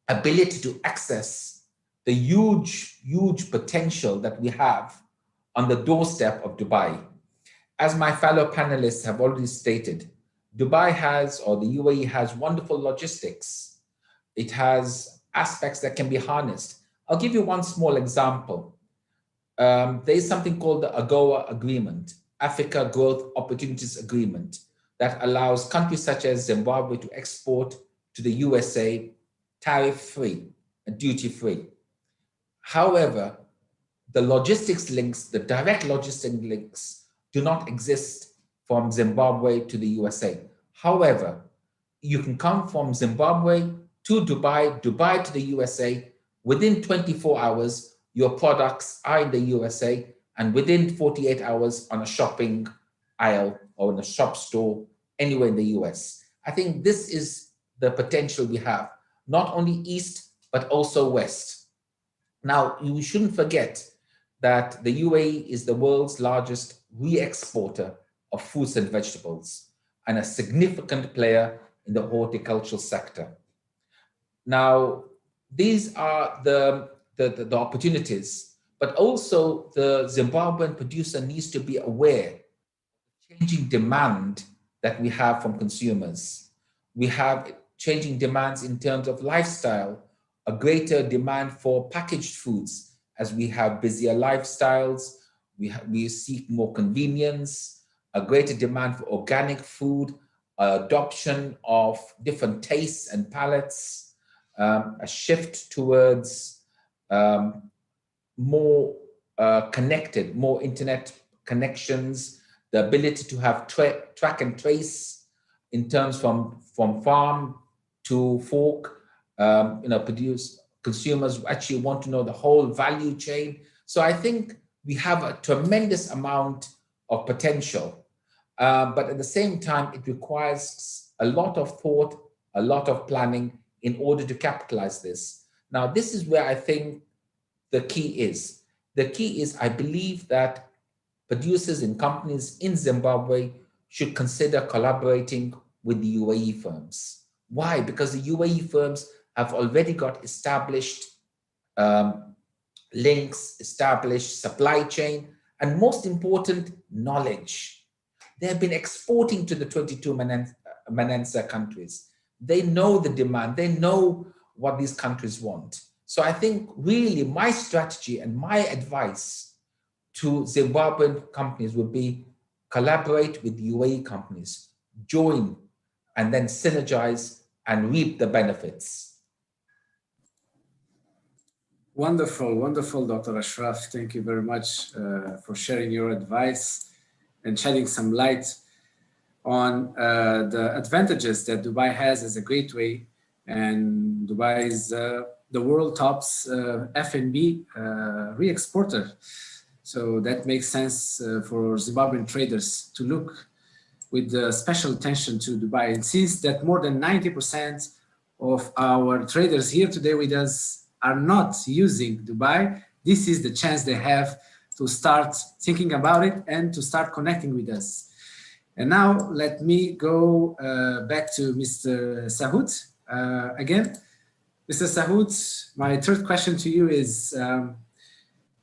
Speaker 7: ability to access the huge potential that we have on the doorstep of Dubai. As my fellow panelists have already stated, Dubai has, or the UAE has, wonderful logistics. It has aspects that can be harnessed. I'll give you one small example. There is something called the AGOA Agreement, Africa Growth Opportunities Agreement, that allows countries such as Zimbabwe to export to the USA tariff-free and duty-free. However, the logistics links, the direct logistics links, do not exist from Zimbabwe to the USA. However, you can come from Zimbabwe to Dubai, Dubai to the USA. Within 24 hours, your products are in the USA and within 48 hours on a shopping aisle or in a shop store anywhere in the US. I think this is the potential we have, not only East, but also West. Now, you shouldn't forget that the UAE is the world's largest re-exporter of fruits and vegetables and a significant player in the horticultural sector. Now, these are the opportunities, but also the Zimbabwean producer needs to be aware of the changing demand that we have from consumers. We have changing demands in terms of lifestyle, a greater demand for packaged foods as we have busier lifestyles, we seek more convenience, a greater demand for organic food, adoption of different tastes and palates, a shift towards more connected, more internet connections, the ability to have track and trace in terms from farm to fork, produce. Consumers actually want to know the whole value chain. So I think we have a tremendous amount of potential, but at the same time, it requires a lot of thought, a lot of planning in order to capitalize this. Now, this is where I think the key is. The key is, I believe that producers and companies in Zimbabwe should consider collaborating with the UAE firms. Why? Because the UAE firms have already got established links, established supply chain, and most important, knowledge. They have been exporting to the 22 Manensa countries. They know the demand, they know what these countries want. So I think really my strategy and my advice to Zimbabwean companies would be collaborate with UAE companies, join, and then synergize and reap the benefits.
Speaker 1: Wonderful, wonderful, Dr. Ashraf. Thank you very much for sharing your advice and shedding some light on the advantages that Dubai has as a gateway. And Dubai is the world top's F&B re-exporter. So that makes sense for Zimbabwean traders to look with special attention to Dubai. And since that more than 90% of our traders here today with us are not using Dubai, this is the chance they have to start thinking about it and to start connecting with us. And now let me go back to Mr. Sahoud again. Mr. Sahoud, my third question to you is,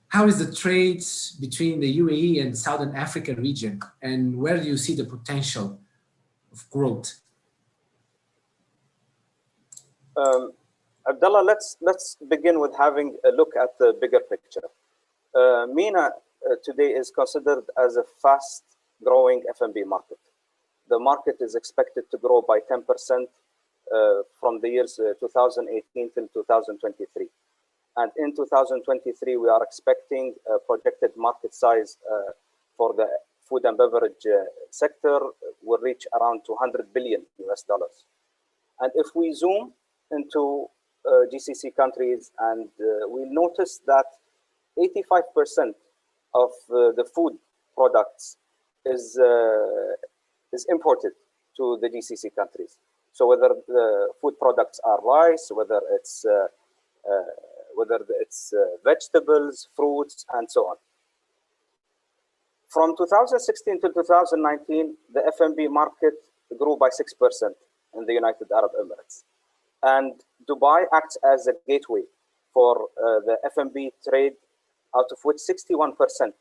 Speaker 1: how is the trade between the UAE and Southern Africa region, and where do you see the potential of growth?
Speaker 6: Abdullah, let's begin with having a look at the bigger picture. MENA today is considered as a fast-growing F&B market. The market is expected to grow by 10% from the years 2018 till 2023. And in 2023, we are expecting a projected market size for the food and beverage sector will reach around $200 billion. And if we zoom into GCC countries, and we notice that 85% of the food products is imported to the GCC countries. So whether the food products are rice, whether it's vegetables, fruits, and so on. From 2016 to 2019, the F&B market grew by 6% in the United Arab Emirates. And Dubai acts as a gateway for the F&B trade, out of which 61%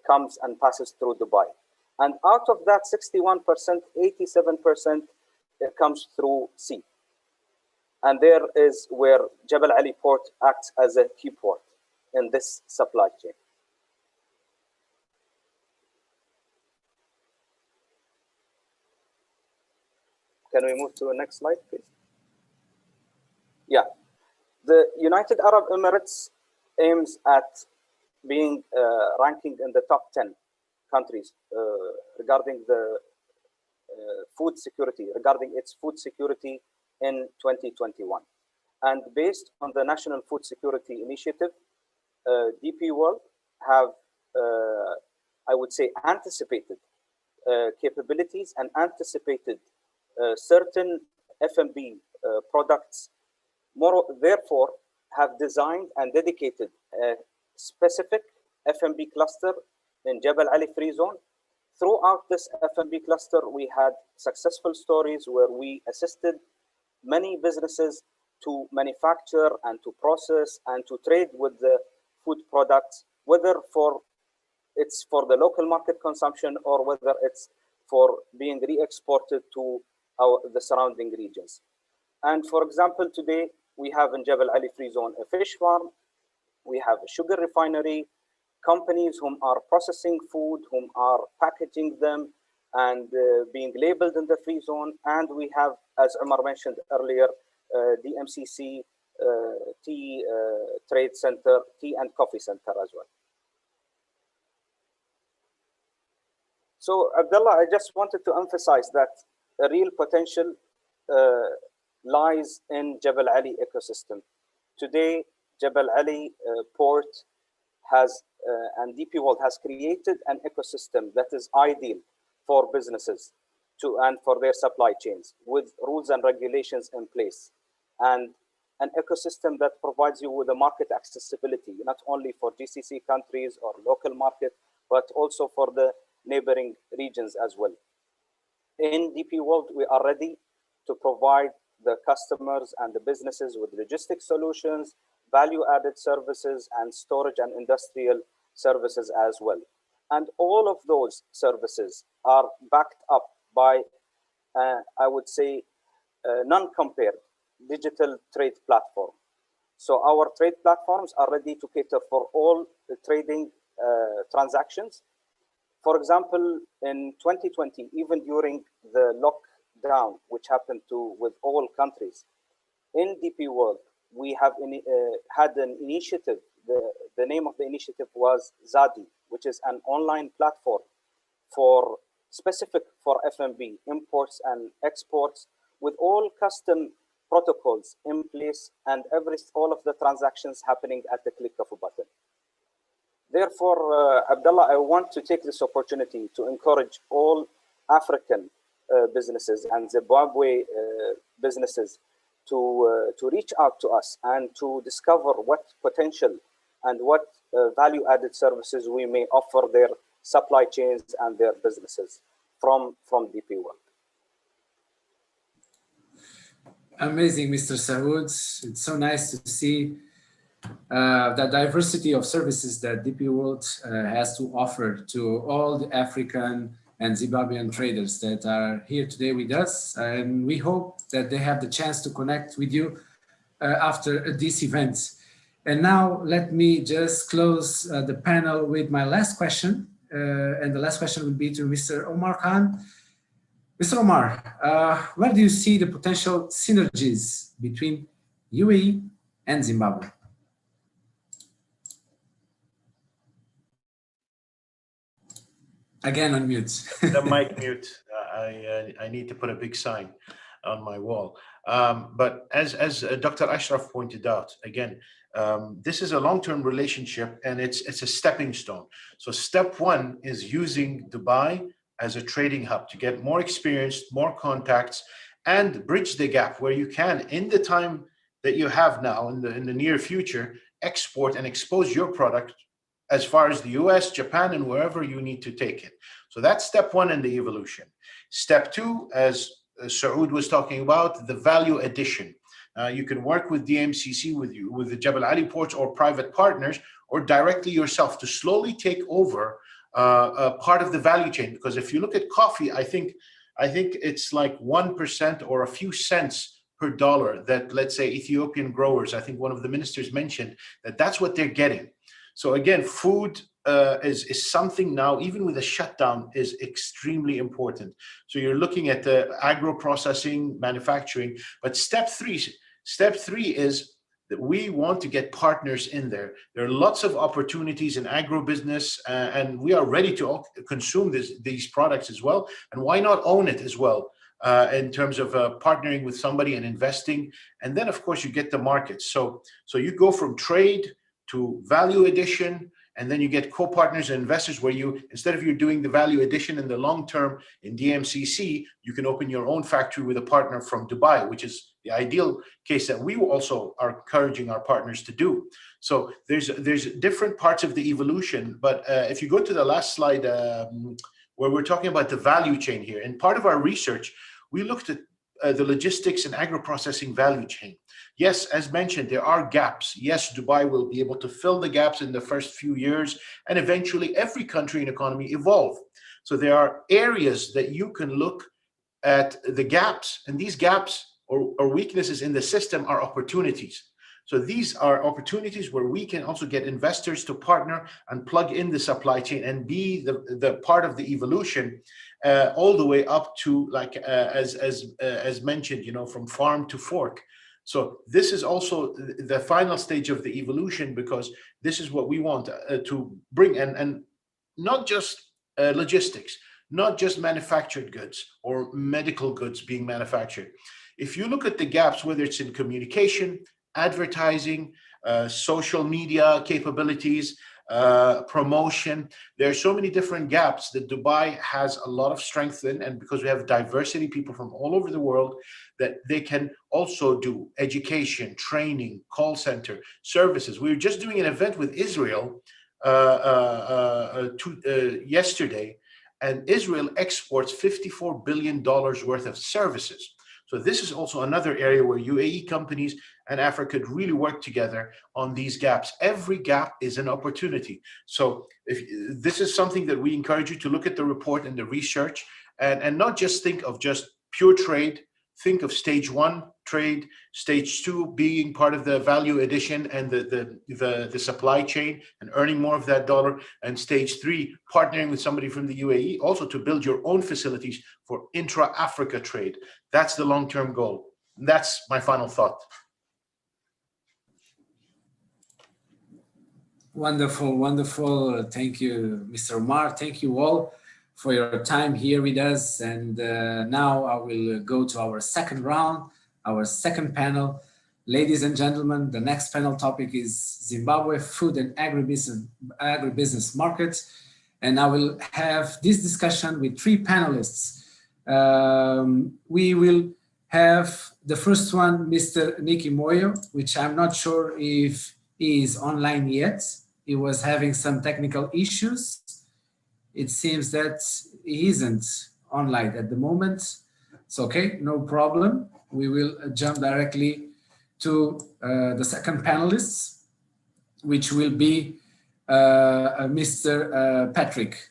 Speaker 6: comes and passes through Dubai. And out of that 61%, 87% comes through sea. And there is where Jebel Ali port acts as a key port in this supply chain. Can we move to the next slide, please? Yeah, the United Arab Emirates aims at being ranking in the top 10 countries regarding the food security, regarding its food security in 2021. And based on the National Food Security Initiative, DP World have, I would say, anticipated capabilities and anticipated certain F&B products, therefore have designed and dedicated a specific F&B cluster in Jebel Ali Free Zone. Throughout this F&B cluster, we had successful stories where we assisted many businesses to manufacture and to process and to trade with the food products, whether it's for the local market consumption or whether it's for being re-exported to the surrounding regions. And for example, today we have in Jebel Ali Free Zone a fish farm, we have a sugar refinery, companies whom are processing food, whom are packaging them and being labeled in the free zone. And we have, as Umar mentioned earlier, DMCC, tea trade center, tea and coffee center as well. So Abdullah, I just wanted to emphasize that a real potential lies in Jebel Ali ecosystem. Today, Jebel Ali port has, and DP World has created an ecosystem that is ideal for businesses and for their supply chains, with rules and regulations in place, and an ecosystem that provides you with a market accessibility, not only for GCC countries or local market, but also for the neighboring regions as well. In DP World, we are ready to provide the customers and the businesses with logistic solutions, value-added services, and storage and industrial services as well. And all of those services are backed up by, I would say, non-compared digital trade platform. So our trade platforms are ready to cater for all the trading transactions. For example, in 2020, even during the lockdown, which happened with all countries, in DP World, we have had an initiative. The name of the initiative was Zadi, which is an online platform specific for F&B, imports and exports, with all custom protocols in place and all of the transactions happening at the click of a button. Therefore, Abdullah, I want to take this opportunity to encourage all African businesses and Zimbabwe businesses to reach out to us and to discover what potential and what value-added services we may offer their supply chains and their businesses from DP World.
Speaker 1: Amazing, Mr. Saud. It's so nice to see the diversity of services that DP World has to offer to all the African and Zimbabwean traders that are here today with us. And we hope that they have the chance to connect with you after this event. And now let me just close the panel with my last question. And the last question will be to Mr. Omar Khan. Mr. Omar, where do you see the potential synergies between UAE and Zimbabwe? Again on mute.
Speaker 5: The mic mute. I need to put a big sign on my wall. But as Dr. Ashraf pointed out, again, this is a long-term relationship and it's a stepping stone. So step one is using Dubai as a trading hub to get more experience, more contacts, and bridge the gap where you can, in the time that you have now, in the near future, export and expose your product as far as the US, Japan, and wherever you need to take it. So that's step one in the evolution. Step two, as Saud was talking about, the value addition. You can work with DMCC, with the Jebel Ali ports or private partners, or directly yourself to slowly take over a part of the value chain. Because if you look at coffee, I think it's like 1% or a few cents per dollar that, let's say, Ethiopian growers, I think one of the ministers mentioned that's what they're getting. So again, food is something now, even with a shutdown, is extremely important. So you're looking at the agro-processing, manufacturing, but step three is that we want to get partners in there. There are lots of opportunities in agribusiness, and we are ready to consume these products as well. And why not own it as well, in terms of partnering with somebody and investing? And then, of course, you get the markets. So you go from trade to value addition, And then you get co-partners and investors where you, instead of you're doing the value addition in the long term in DMCC, you can open your own factory with a partner from Dubai, which is the ideal case that we also are encouraging our partners to do. So there's different parts of the evolution. But if you go to the last slide, where we're talking about the value chain here, and part of our research, we looked at the logistics and agro-processing value chain. Yes, as mentioned, there are gaps. Yes, Dubai will be able to fill the gaps in the first few years, and eventually every country and economy evolve. So there are areas that you can look at the gaps, and these gaps or weaknesses in the system are opportunities. So these are opportunities where we can also get investors to partner and plug in the supply chain and be the part of the evolution, all the way up to, like as mentioned, you know, from farm to fork. So this is also the final stage of the evolution, because this is what we want to bring, and not just logistics, not just manufactured goods or medical goods being manufactured. If you look at the gaps, whether it's in communication, advertising, social media capabilities, promotion, there are so many different gaps that Dubai has a lot of strength in, and because we have diversity, people from all over the world, that they can also do education, training, call center, services. We were just doing an event with Israel yesterday, and Israel exports $54 billion worth of services. So this is also another area where UAE companies and Africa could really work together on these gaps. Every gap is an opportunity. So this is something that we encourage you to look at the report and the research, and not just think of just pure trade. Think of stage one, trade, stage two, being part of the value addition and the supply chain and earning more of that dollar, and stage three, partnering with somebody from the UAE also to build your own facilities for intra-Africa trade. That's the long-term goal. That's my final thought.
Speaker 1: Wonderful, wonderful. Thank you, Mr. Omar. Thank you all for your time here with us. And now I will go to our second round, our second panel. Ladies and gentlemen, the next panel topic is Zimbabwe food and agribusiness market. And I will have this discussion with three panelists. We will have the first one, Mr. Nicky Moyo, which I'm not sure if he is online yet. He was having some technical issues. It seems that he isn't online at the moment. It's okay, no problem. We will jump directly to the second panelist, which will be Mr. Patrick.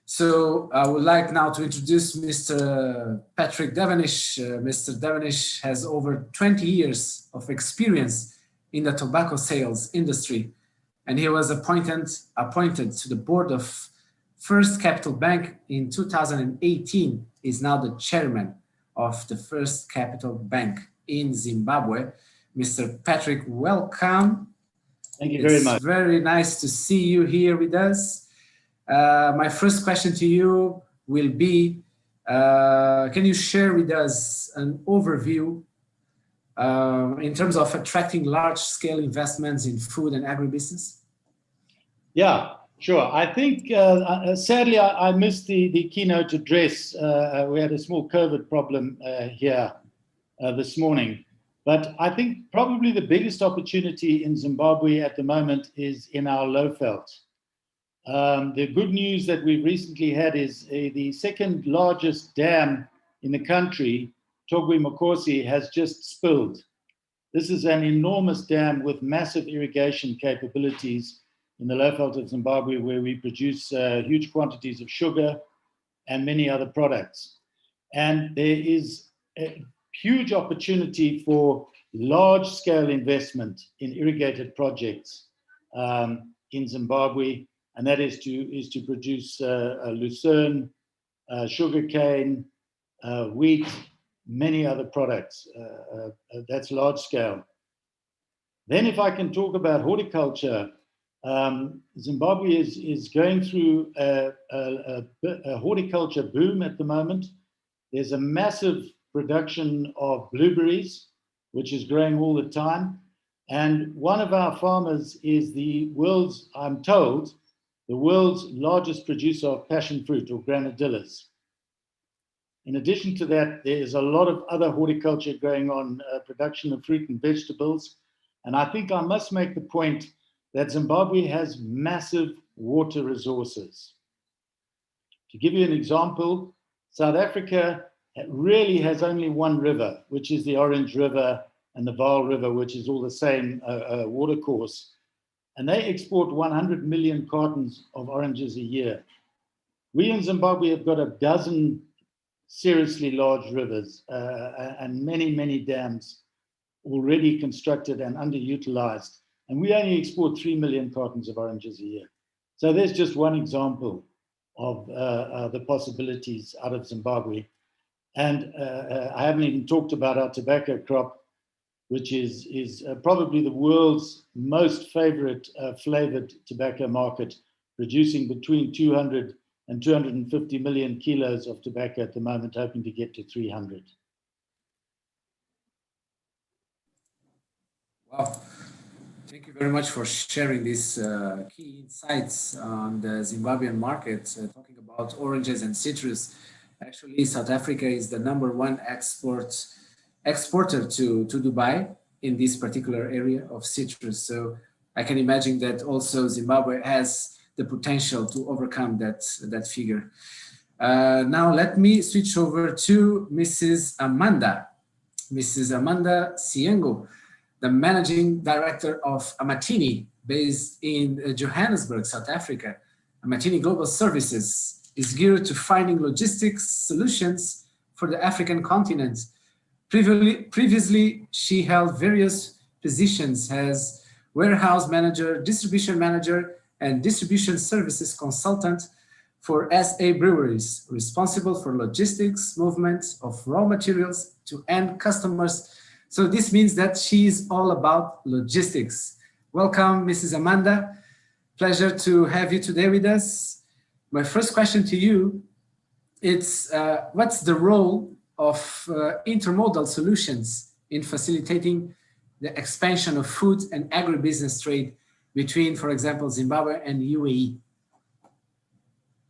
Speaker 1: So I would like now to introduce Mr. Patrick Devenish. Mr. Devenish has over 20 years of experience in the tobacco sales industry, and he was appointed to the board of First Capital Bank in 2018, is now the chairman of the First Capital Bank in Zimbabwe. Mr. Patrick, welcome.
Speaker 8: Thank you very much.
Speaker 1: It's very nice to see you here with us. My first question to you will be, can you share with us an overview in terms of attracting large-scale investments in food and agribusiness?
Speaker 8: Yeah, sure. I think, sadly, I missed the keynote address. We had a small COVID problem here this morning. But I think probably the biggest opportunity in Zimbabwe at the moment is in our low veld. The good news that we've recently had is the second largest dam in the country, Togwe Mokosi, has just spilled. This is an enormous dam with massive irrigation capabilities in the low veld of Zimbabwe, where we produce huge quantities of sugar and many other products. And there is a huge opportunity for large-scale investment in irrigated projects in Zimbabwe, and that is to produce lucerne, sugarcane, wheat, many other products. That's large scale. Then if I can talk about horticulture, Zimbabwe is going through a horticulture boom at the moment. There's a massive production of blueberries, which is growing all the time. And one of our farmers is the world's, I'm told, the world's largest producer of passion fruit or granadillas. In addition to that, there is a lot of other horticulture going on, production of fruit and vegetables. And I think I must make the point that Zimbabwe has massive water resources. To give you an example, South Africa really has only one river, which is the Orange River and the Vaal River, which is all the same water course. And they export 100 million cartons of oranges a year. We in Zimbabwe have got a dozen seriously large rivers and many, many dams already constructed and underutilized. And we only export 3 million cartons of oranges a year. So there's just one example of the possibilities out of Zimbabwe. And I haven't even talked about our tobacco crop, which is probably the world's most favorite flavored tobacco market, producing between 200 and 250 million kilos of tobacco at the moment, hoping to get to 300.
Speaker 1: Wow. Thank you very much for sharing these key insights on the Zimbabwean market, talking about oranges and citrus. Actually, South Africa is the #1 exporter to Dubai in this particular area of citrus. So I can imagine that also Zimbabwe has the potential to overcome that figure. Now let me switch over to Mrs. Amanda Siengo, the Managing Director of Amatini, based in Johannesburg, South Africa. Amatini Global Services is geared to finding logistics solutions for the African continent. Previously, she held various positions as warehouse manager, distribution manager, and distribution services consultant for SA breweries, responsible for logistics, movement of raw materials to end customers. So this means that she is all about logistics. Welcome, Mrs. Amanda. Pleasure to have you today with us. My first question to you, it's what's the role of intermodal solutions in facilitating the expansion of food and agribusiness trade between, for example, Zimbabwe and UAE?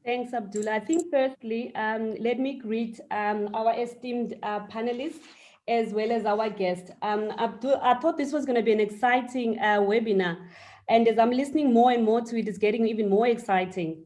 Speaker 9: Thanks, Abdulla. I think firstly, let me greet our esteemed panelists as well as our guest. I thought this was going to be an exciting webinar. And as I'm listening more and more to it, it's getting even more exciting.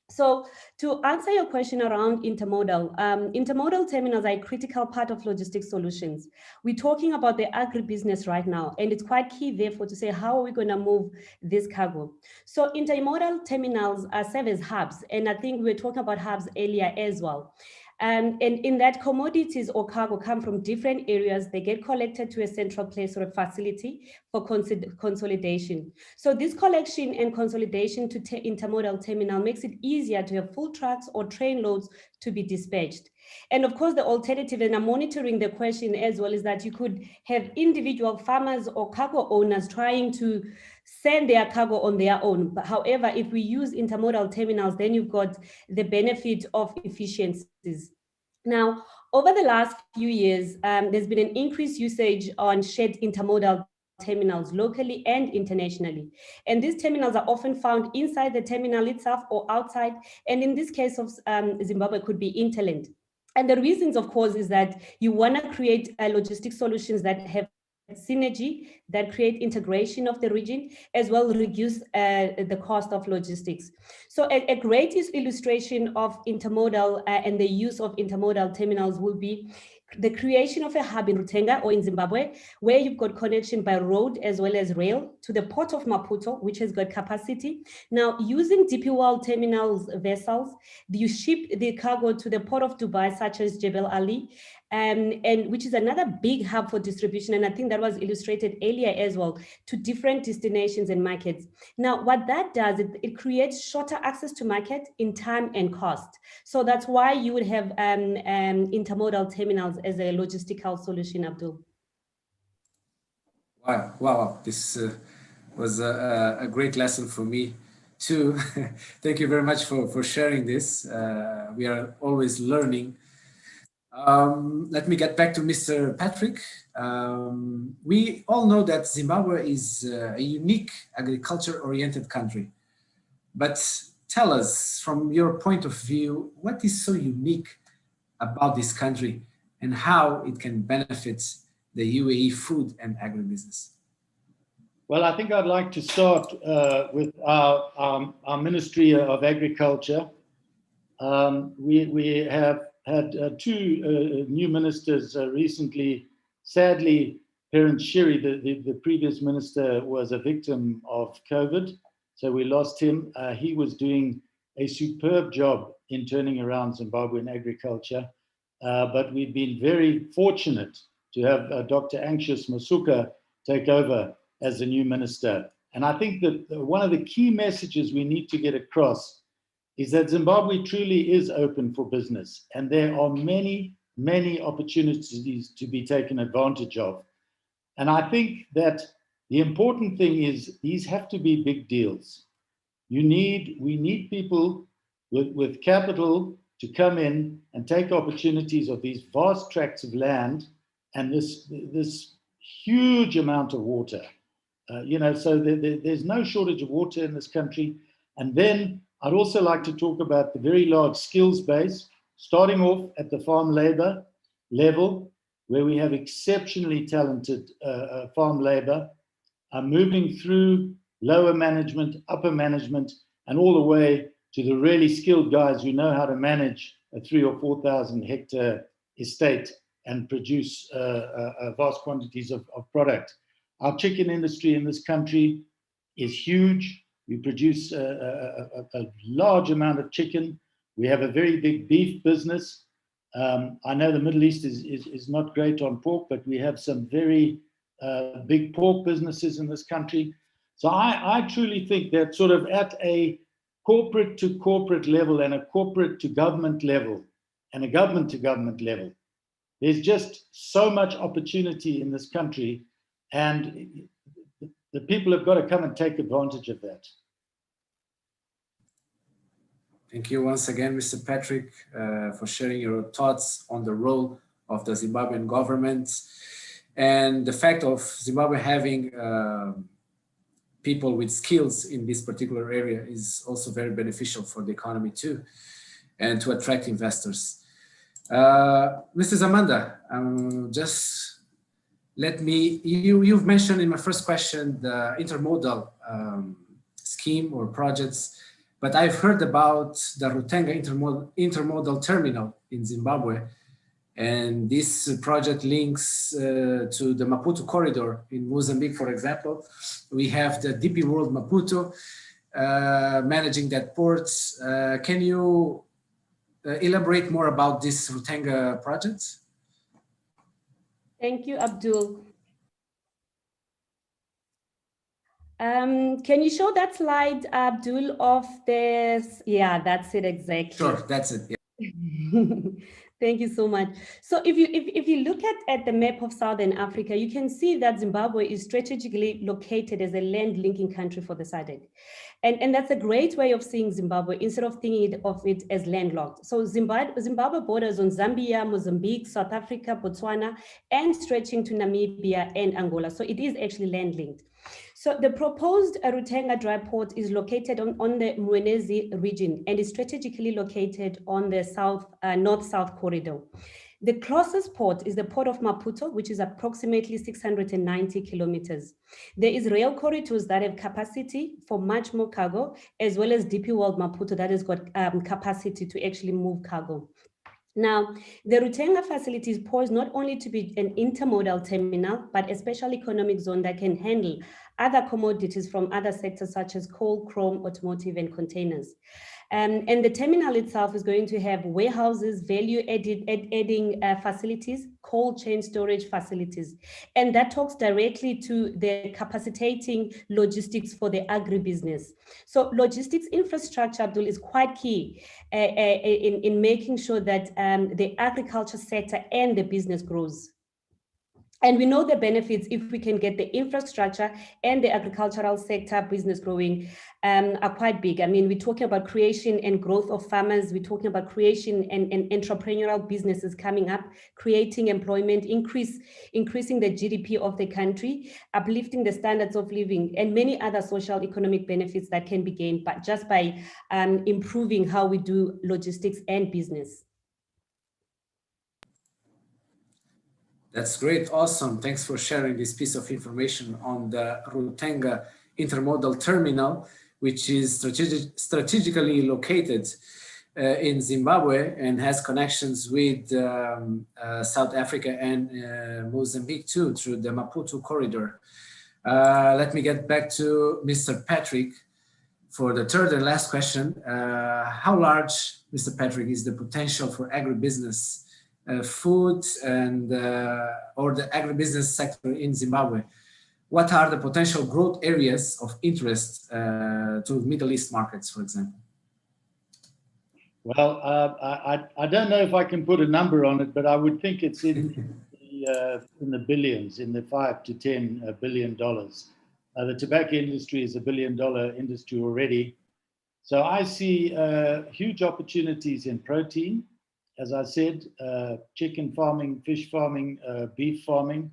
Speaker 9: So to answer your question around intermodal, intermodal terminals are a critical part of logistics solutions. We're talking about the agribusiness right now, and it's quite key, therefore, to say, how are we going to move this cargo? So intermodal terminals serve as hubs, and I think we were talking about hubs earlier as well. And in that, commodities or cargo come from different areas. They get collected to a central place or a facility for consolidation. So this collection and consolidation to intermodal terminal makes it easier to have full trucks or train loads to be dispatched. And of course, the alternative, and I'm monitoring the question as well, is that you could have individual farmers or cargo owners trying to send their cargo on their own. But however, if we use intermodal terminals, then you've got the benefit of efficiencies. Now, over the last few years, there's been an increased usage on shared intermodal terminals locally and internationally. And these terminals are often found inside the terminal itself or outside. And in this case of Zimbabwe, could be interland. And the reasons, of course, is that you want to create logistics solutions that have synergy, that create integration of the region, as well reduce the cost of logistics. So a great illustration of intermodal and the use of intermodal terminals will be the creation of a hub in Rutenga or in Zimbabwe, where you've got connection by road as well as rail to the port of Maputo, which has got capacity. Now, using DP World terminals vessels, you ship the cargo to the port of Dubai, such as Jebel Ali, and which is another big hub for distribution. And I think that was illustrated earlier as well, to different destinations and markets. Now, what that does, it creates shorter access to market in time and cost. So that's why you would have intermodal terminals as a logistical solution, Abdul.
Speaker 1: Wow. This was a great lesson for me too. Thank you very much for sharing this. We are always learning. Let me get back to Mr. Patrick. We all know that Zimbabwe is a unique agriculture-oriented country. But tell us, from your point of view, what is so unique about this country and how it can benefit the UAE food and agribusiness?
Speaker 8: Well, I think I'd like to start with our Ministry of Agriculture. We have had two new ministers recently. Sadly, Parent Shiri, the previous minister, was a victim of COVID, so we lost him. He was doing a superb job in turning around Zimbabwean agriculture, but we've been very fortunate to have Dr. Anxious Masuka take over as the new minister. And I think that one of the key messages we need to get across is that Zimbabwe truly is open for business, and there are many, many opportunities to be taken advantage of. And I think that the important thing is these have to be big deals. We need people with capital to come in and take opportunities of these vast tracts of land and this huge amount of water. So there's no shortage of water in this country. And then I'd also like to talk about the very large skills base, starting off at the farm labor level, where we have exceptionally talented farm labor, moving through lower management, upper management, and all the way to the really skilled guys who know how to manage a 3,000 or 4,000 hectare estate and produce vast quantities of product. Our chicken industry in this country is huge. We produce a large amount of chicken. We have a very big beef business. I know the Middle East is not great on pork, but we have some very big pork businesses in this country. So I truly think that sort of at a corporate to corporate level and a corporate to government level and a government to government level, there's just so much opportunity in this country, and the people have got to come and take advantage of that.
Speaker 1: Thank you once again, Mr. Patrick, for sharing your thoughts on the role of the Zimbabwean government and the fact of Zimbabwe having people with skills in this particular area is also very beneficial for the economy too, and to attract investors. Mrs. Amanda, just let me, you've mentioned in my first question the intermodal scheme or projects, but I've heard about the Rutenga intermodal terminal in Zimbabwe, and this project links to the Maputo corridor in Mozambique, for example. We have the DP World Maputo managing that port. Can you elaborate more about this Rutenga project?
Speaker 9: Thank you, Abdul. Can you show that slide, Abdul, of this? Yeah, that's it exactly.
Speaker 1: Sure, that's it. Yeah.
Speaker 9: Thank you so much. So if you look at the map of Southern Africa, you can see that Zimbabwe is strategically located as a land-linking country for the SADC. And that's a great way of seeing Zimbabwe instead of thinking of it as landlocked. So Zimbabwe borders on Zambia, Mozambique, South Africa, Botswana, and stretching to Namibia and Angola. So it is actually land-linked. So the proposed Rutenga dry port is located on the Mwenezi region and is strategically located on the north-south corridor. The closest port is the port of Maputo, which is approximately 690 kilometers. There is rail corridors that have capacity for much more cargo, as well as DP World Maputo that has got capacity to actually move cargo. Now, the Rutenga facility is poised not only to be an intermodal terminal, but a special economic zone that can handle other commodities from other sectors such as coal, chrome, automotive, and containers. And the terminal itself is going to have warehouses, value-adding facilities, cold chain storage facilities. And that talks directly to the capacitating logistics for the agribusiness. So logistics infrastructure, Abdul, is quite key in making sure that the agriculture sector and the business grows. And we know the benefits if we can get the infrastructure and the agricultural sector business growing are quite big. I mean, we're talking about creation and growth of farmers. We're talking about creation and entrepreneurial businesses coming up, creating employment, increasing the GDP of the country, uplifting the standards of living, and many other social economic benefits that can be gained, but just by improving how we do logistics and business.
Speaker 1: That's great, awesome. Thanks for sharing this piece of information on the Rutenga Intermodal Terminal, which is strategically located in Zimbabwe and has connections with South Africa and Mozambique too, through the Maputo corridor. Let me get back to Mr. Patrick for the third and last question. How large, Mr. Patrick, is the potential for agribusiness, food and or the agribusiness sector in Zimbabwe? What are the potential growth areas of interest to Middle East markets, for example?
Speaker 8: Well, I don't know if I can put a number on it, but I would think it's in the billions, in the $5 to $10 billion. The tobacco industry is $1 billion industry already. So I see huge opportunities in protein, as I said, chicken farming, fish farming, beef farming.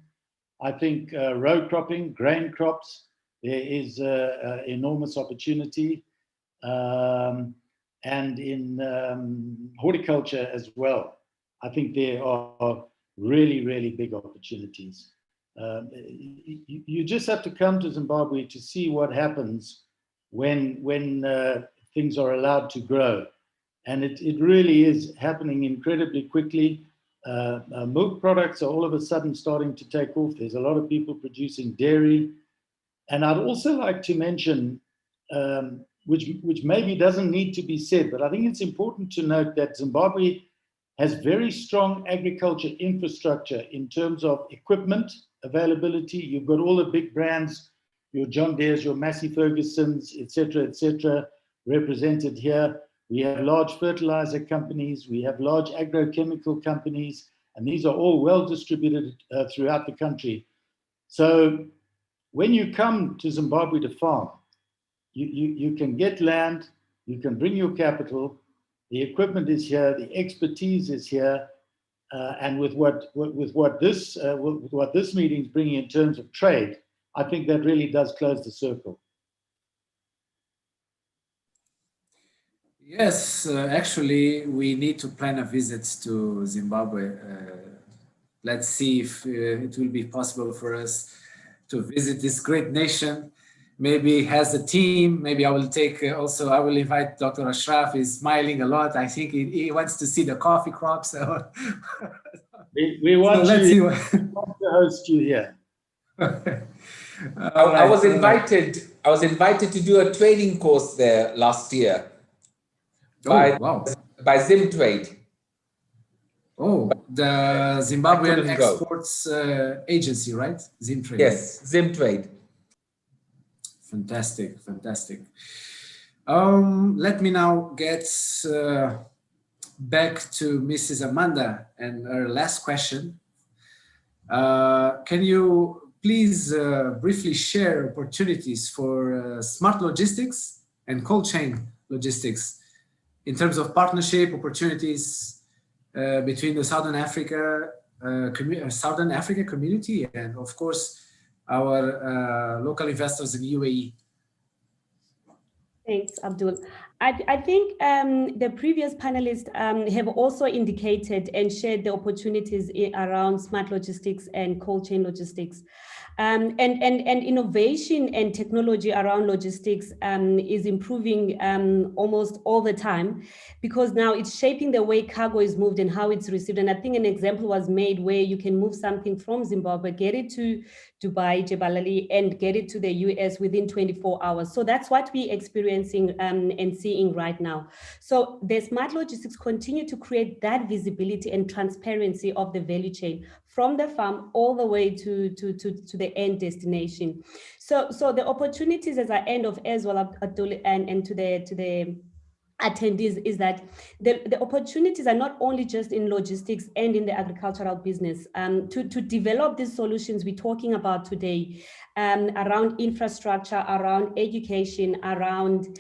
Speaker 8: I think row cropping, grain crops, there is enormous opportunity. And in horticulture as well. I think there are really, really big opportunities. You just have to come to Zimbabwe to see what happens when things are allowed to grow. And it really is happening incredibly quickly. Milk products are all of a sudden starting to take off. There's a lot of people producing dairy. And I'd also like to mention, which maybe doesn't need to be said, but I think it's important to note that Zimbabwe has very strong agriculture infrastructure in terms of equipment availability. You've got all the big brands, your John Deere's, your Massey Ferguson's, et cetera, represented here. We have large fertilizer companies, we have large agrochemical companies, and these are all well distributed throughout the country. So when you come to Zimbabwe to farm, you can get land, you can bring your capital, the equipment is here, the expertise is here, and with what this meeting is bringing in terms of trade, I think that really does close the circle.
Speaker 1: Yes, actually, we need to plan a visit to Zimbabwe. Let's see if it will be possible for us to visit this great nation. Maybe has a team. Maybe I will take also, I will invite Dr. Ashraf. He's smiling a lot. I think he wants to see the coffee crops. So.
Speaker 8: We want
Speaker 1: so
Speaker 8: to host you here.
Speaker 7: I was invited to do a training course there last year. By Zimtrade.
Speaker 1: Oh, the Zimbabwean Exports Agency, right? Zimtrade.
Speaker 7: Yes, Zimtrade.
Speaker 1: Fantastic, fantastic. Let me now get back to Mrs. Amanda and her last question. Can you please briefly share opportunities for smart logistics and cold chain logistics in terms of partnership opportunities between the Southern Africa community and, of course, our local investors in UAE?
Speaker 9: Thanks, Abdul. I think the previous panelists have also indicated and shared the opportunities around smart logistics and cold chain logistics. And innovation and technology around logistics is improving almost all the time, because now it's shaping the way cargo is moved and how it's received. And I think an example was made where you can move something from Zimbabwe, get it to Dubai, Jebel Ali, and get it to the US within 24 hours. So that's what we're experiencing and seeing right now. So the smart logistics continue to create that visibility and transparency of the value chain from the farm all the way to the end destination. So the opportunities as I end of as well, Abdul, and to the attendees is that the opportunities are not only just in logistics and in the agricultural business. To develop these solutions we're talking about today, around infrastructure, around education, around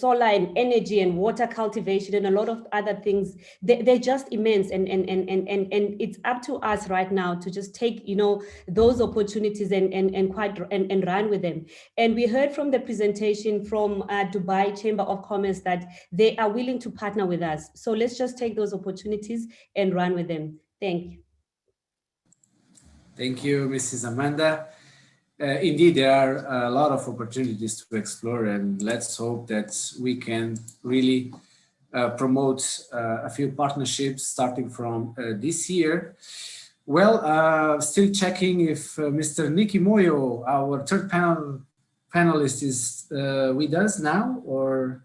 Speaker 9: solar and energy and water cultivation and a lot of other things, they're just immense, and it's up to us right now to just take, you know, those opportunities and run with them. And we heard from the presentation from Dubai Chamber of Commerce that they are willing to partner with us. So let's just take those opportunities and run with them. Thank you.
Speaker 1: Thank you, Mrs. Amanda. Indeed, there are a lot of opportunities to explore, and let's hope that we can really promote a few partnerships starting from this year. Well, still checking if Mr. Nicky Moyo, our third panelist, is with us now, or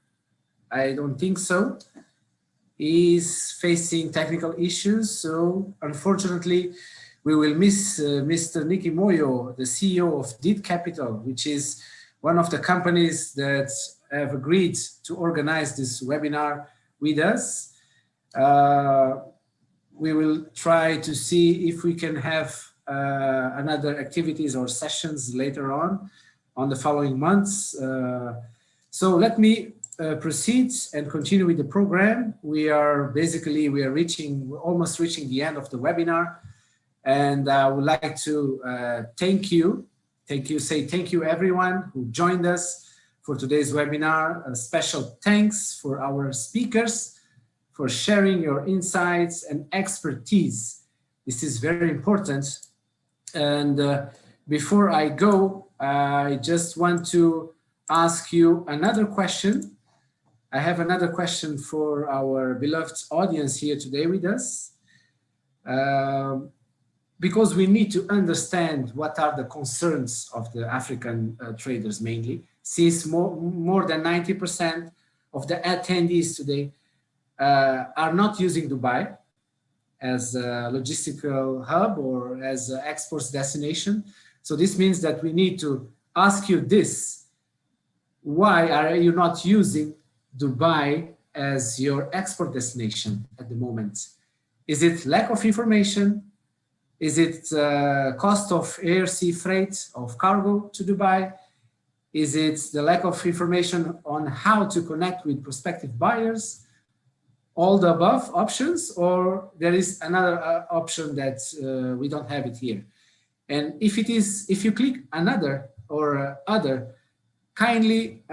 Speaker 1: I don't think so. He's facing technical issues, so unfortunately, we will miss Mr. Nicky Moyo, the CEO of Deed Capital, which is one of the companies that have agreed to organize this webinar with us. We will try to see if we can have another activities or sessions later on the following months. So let me proceed and continue with the program. We are almost reaching the end of the webinar. And I would like to thank you everyone who joined us for today's webinar. A special thanks for our speakers for sharing your insights and expertise. This is very important. And before I go, I just want to ask you another question. I have another question for our beloved audience here today with us. Because we need to understand what are the concerns of the African traders mainly, since more than 90% of the attendees today are not using Dubai as a logistical hub or as an exports destination. So this means that we need to ask you this: why are you not using Dubai as your export destination at the moment? Is it lack of information? Is it cost of air, sea freight of cargo to Dubai? Is it the lack of information on how to connect with prospective buyers? All the above options, or there is another option that we don't have it here? And if you click another or other, kindly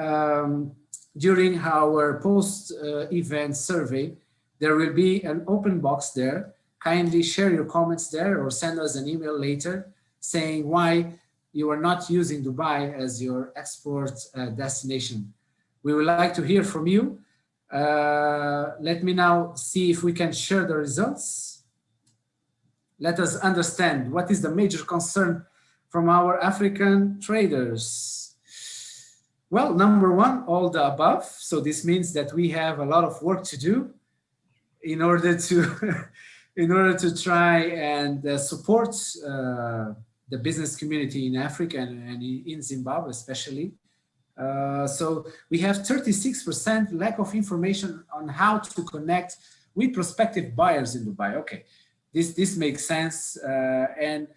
Speaker 1: during our post-event survey, there will be an open box there. Kindly share your comments there or send us an email later saying why you are not using Dubai as your export destination. We would like to hear from you. Let me now see if we can share the results. Let us understand what is the major concern from our African traders. Well, number one, all the above. So this means that we have a lot of work to do in order to try and support the business community in Africa and in Zimbabwe especially. So we have 36% lack of information on how to connect with prospective buyers in Dubai. Okay, this makes sense. And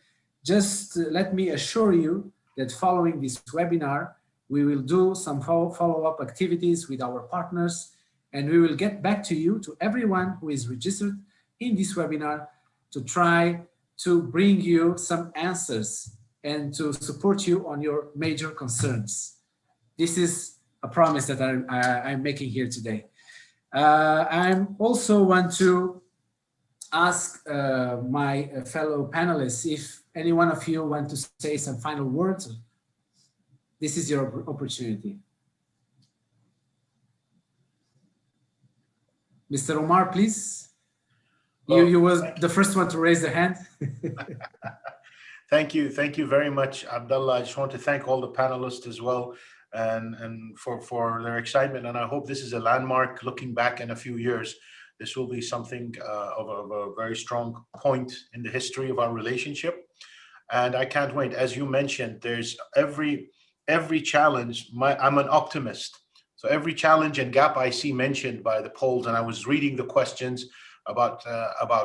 Speaker 1: just let me assure you that following this webinar, we will do some follow-up activities with our partners, and we will get back to you, to everyone who is registered in this webinar, to try to bring you some answers and to support you on your major concerns. This is a promise that I'm making here today. I also want to ask my fellow panelists if any one of you want to say some final words. This is your opportunity. Mr. Omar, please. You were the first one to raise the hand.
Speaker 5: Thank you very much, Abdulla. I just want to thank all the panelists as well, and for their excitement. And I hope this is a landmark. Looking back in a few years, this will be something of a very strong point in the history of our relationship. And I can't wait. As you mentioned, there's every challenge. I'm an optimist. So every challenge and gap I see mentioned by the polls, and I was reading the questions about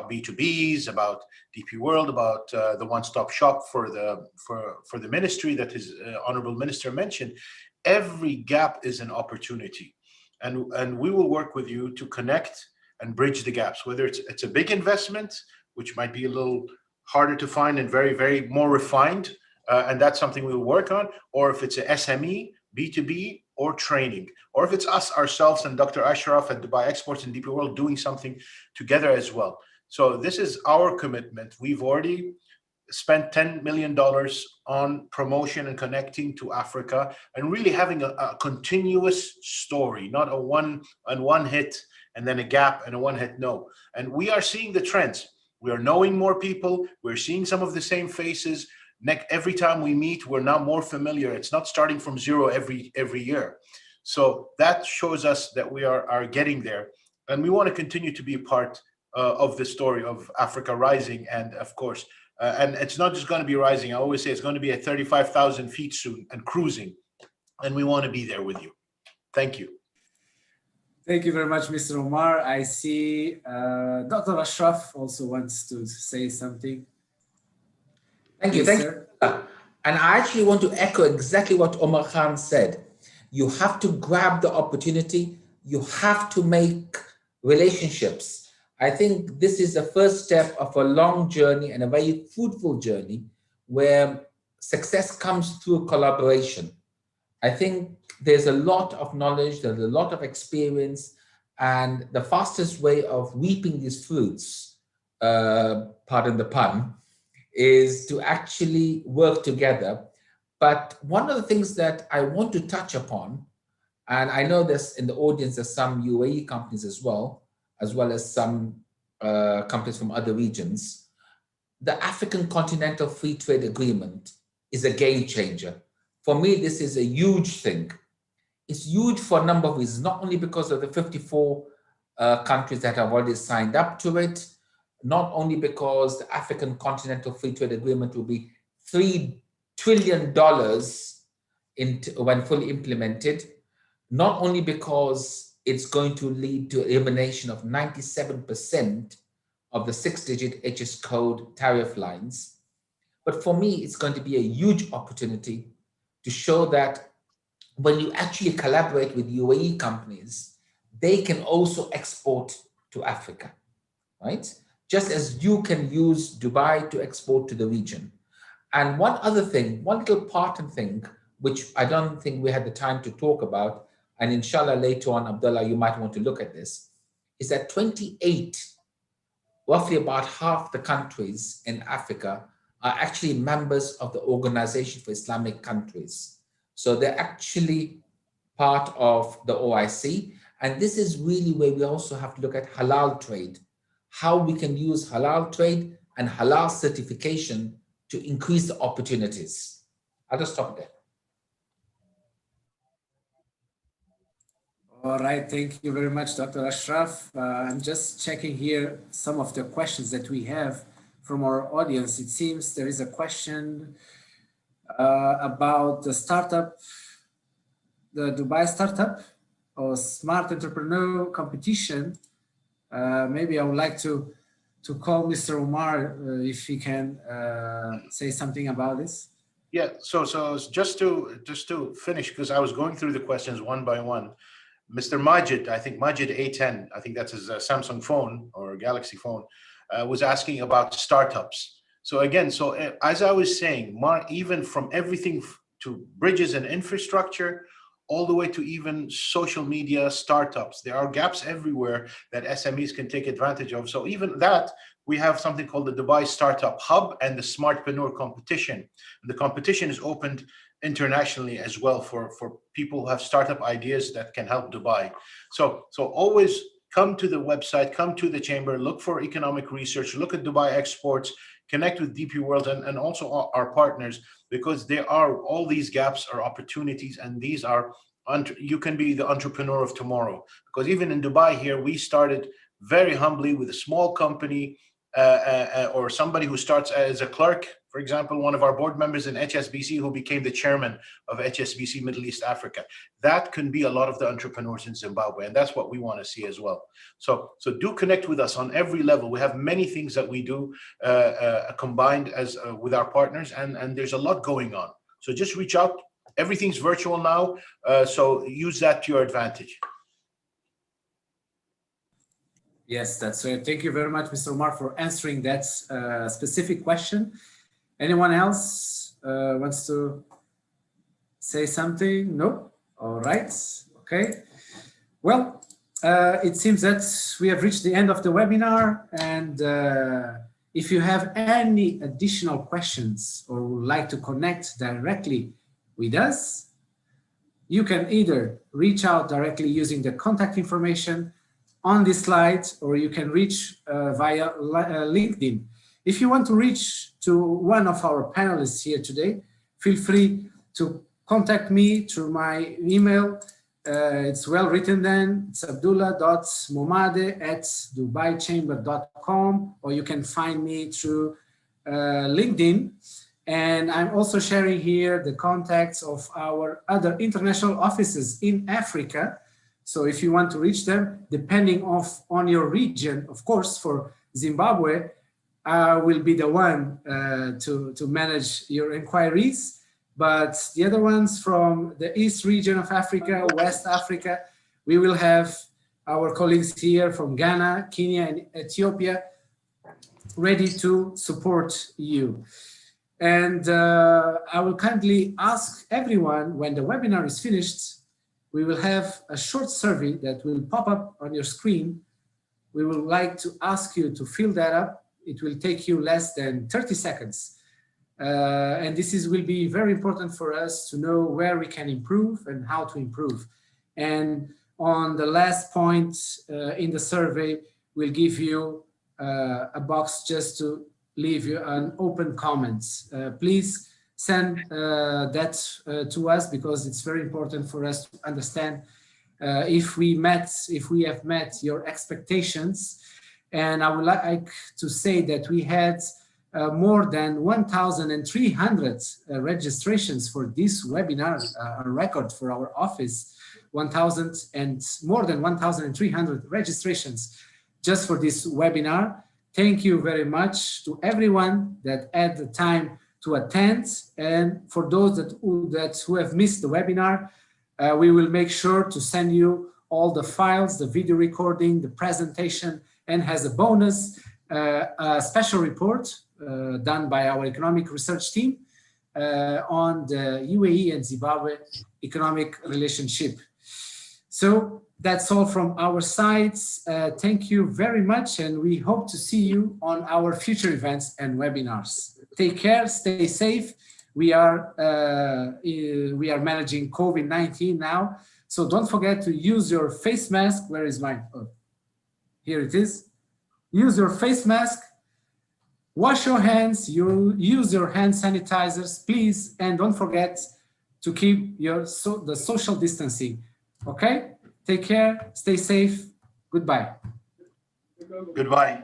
Speaker 5: B2Bs, about DP World, about the one-stop shop for the ministry that his honorable minister mentioned. Every gap is an opportunity, and we will work with you to connect and bridge the gaps. Whether it's a big investment, which might be a little harder to find and very, very more refined, and that's something we will work on, or if it's a SME, B2B, or training, or if it's us ourselves and Dr. Ashraf and Dubai Exports and DP World doing something together as well. So this is our commitment. We've already spent $10 million on promotion and connecting to Africa and really having a continuous story, not a one hit and then a gap and a one hit no. And we are seeing the trends. We are knowing more people. We're seeing some of the same faces. Every time we meet, we're now more familiar. It's not starting from zero every year. So that shows us that we are getting there. And we want to continue to be a part of the story of Africa rising. And of course, and it's not just going to be rising. I always say it's going to be at 35,000 feet soon and cruising. And we want to be there with you. Thank you.
Speaker 1: Thank you very much, Mr. Omar. I see Dr. Ashraf also wants to say something.
Speaker 7: Thank you. Thank you. And I actually want to echo exactly what Omar Khan said. You have to grab the opportunity. You have to make relationships. I think this is the first step of a long journey and a very fruitful journey where success comes through collaboration. I think there's a lot of knowledge, there's a lot of experience, and the fastest way of reaping these fruits, pardon the pun, is to actually work together. But one of the things that I want to touch upon, and I know there's in the audience, there's some UAE companies as well as some companies from other regions. The African Continental Free Trade Agreement is a game changer. For me, this is a huge thing. It's huge for a number of reasons, not only because of the 54 countries that have already signed up to it, not only because the African Continental Free Trade Agreement will be $3 trillion when fully implemented, not only because it's going to lead to elimination of 97% of the 6-digit HS code tariff lines, but for me, it's going to be a huge opportunity to show that when you actually collaborate with UAE companies, they can also export to Africa, right? Just as you can use Dubai to export to the region. And one other thing, one little parting thing, which I don't think we had the time to talk about, and inshallah later on, Abdullah, you might want to look at this, is that 28, roughly about half the countries in Africa are actually members of the Organization for Islamic Countries. So they're actually part of the OIC. And this is really where we also have to look at halal trade, how we can use halal trade and halal certification to increase the opportunities. I'll just stop there.
Speaker 1: All right, thank you very much, Dr. Ashraf. I'm just checking here some of the questions that we have from our audience. It seems there is a question about the startup, the Dubai startup or smart entrepreneur competition. Maybe I would like to call Mr. Omar if he can say something about this.
Speaker 5: Yeah, so just to finish, because I was going through the questions one by one. Mr. Majid, I think Majid A10, I think that's his Samsung phone or Galaxy phone, was asking about startups. So again, as I was saying, even from everything to bridges and infrastructure, all the way to even social media startups, there are gaps everywhere that SMEs can take advantage of. So even that, we have something called the Dubai Startup Hub and the Smartpreneur Competition. And the competition is opened internationally as well for people who have startup ideas that can help Dubai. So always come to the website, come to the chamber, look for economic research, look at Dubai Exports, connect with DP World and also our partners, because there are all these gaps are opportunities, and these are, you can be the entrepreneur of tomorrow. Because even in Dubai here, we started very humbly with a small company or somebody who starts as a clerk For example, one of our board members in HSBC who became the chairman of HSBC Middle East Africa. That can be a lot of the entrepreneurs in Zimbabwe, and that's what we want to see as well. So do connect with us on every level. We have many things that we do combined as with our partners, and there's a lot going on. So just reach out. Everything's virtual now, so use that to your advantage.
Speaker 1: Yes, that's right. Thank you very much, Mr. Omar, for answering that specific question. Anyone else wants to say something? No? All right. Okay. Well, it seems that we have reached the end of the webinar. And if you have any additional questions or would like to connect directly with us, you can either reach out directly using the contact information on this slide, or you can reach via LinkedIn. If you want to reach to one of our panelists here today, feel free to contact me through my email. It's well written then. It's abdulla.momade@dubaichamber.com, or you can find me through LinkedIn. And I'm also sharing here the contacts of our other international offices in Africa. So if you want to reach them, depending on your region, of course, for Zimbabwe, I will be the one to manage your inquiries. But the other ones from the East region of Africa, West Africa, we will have our colleagues here from Ghana, Kenya, and Ethiopia ready to support you. And I will kindly ask everyone, when the webinar is finished, we will have a short survey that will pop up on your screen. We would like to ask you to fill that up. It will take you less than 30 seconds. And this will be very important for us to know where we can improve and how to improve. And on the last point in the survey, we'll give you a box just to leave you an open comments. Please send that to us, because it's very important for us to understand if we have met your expectations. And I would like to say that we had more than 1,300 registrations for this webinar, a record for our office, more than 1,300 registrations just for this webinar. Thank you very much to everyone that had the time to attend. And for those who have missed the webinar, we will make sure to send you all the files, the video recording, the presentation, and has a bonus, a special report done by our economic research team on the UAE and Zimbabwe economic relationship. So that's all from our sides. Thank you very much, and we hope to see you on our future events and webinars. Take care, stay safe. We are managing COVID-19 now, so don't forget to use your face mask. Where is mine? Oh, here it is. Use your face mask. Wash your hands. Use your hand sanitizers, please, and don't forget to keep the social distancing. Okay? Take care. Stay safe. Goodbye.
Speaker 5: Goodbye.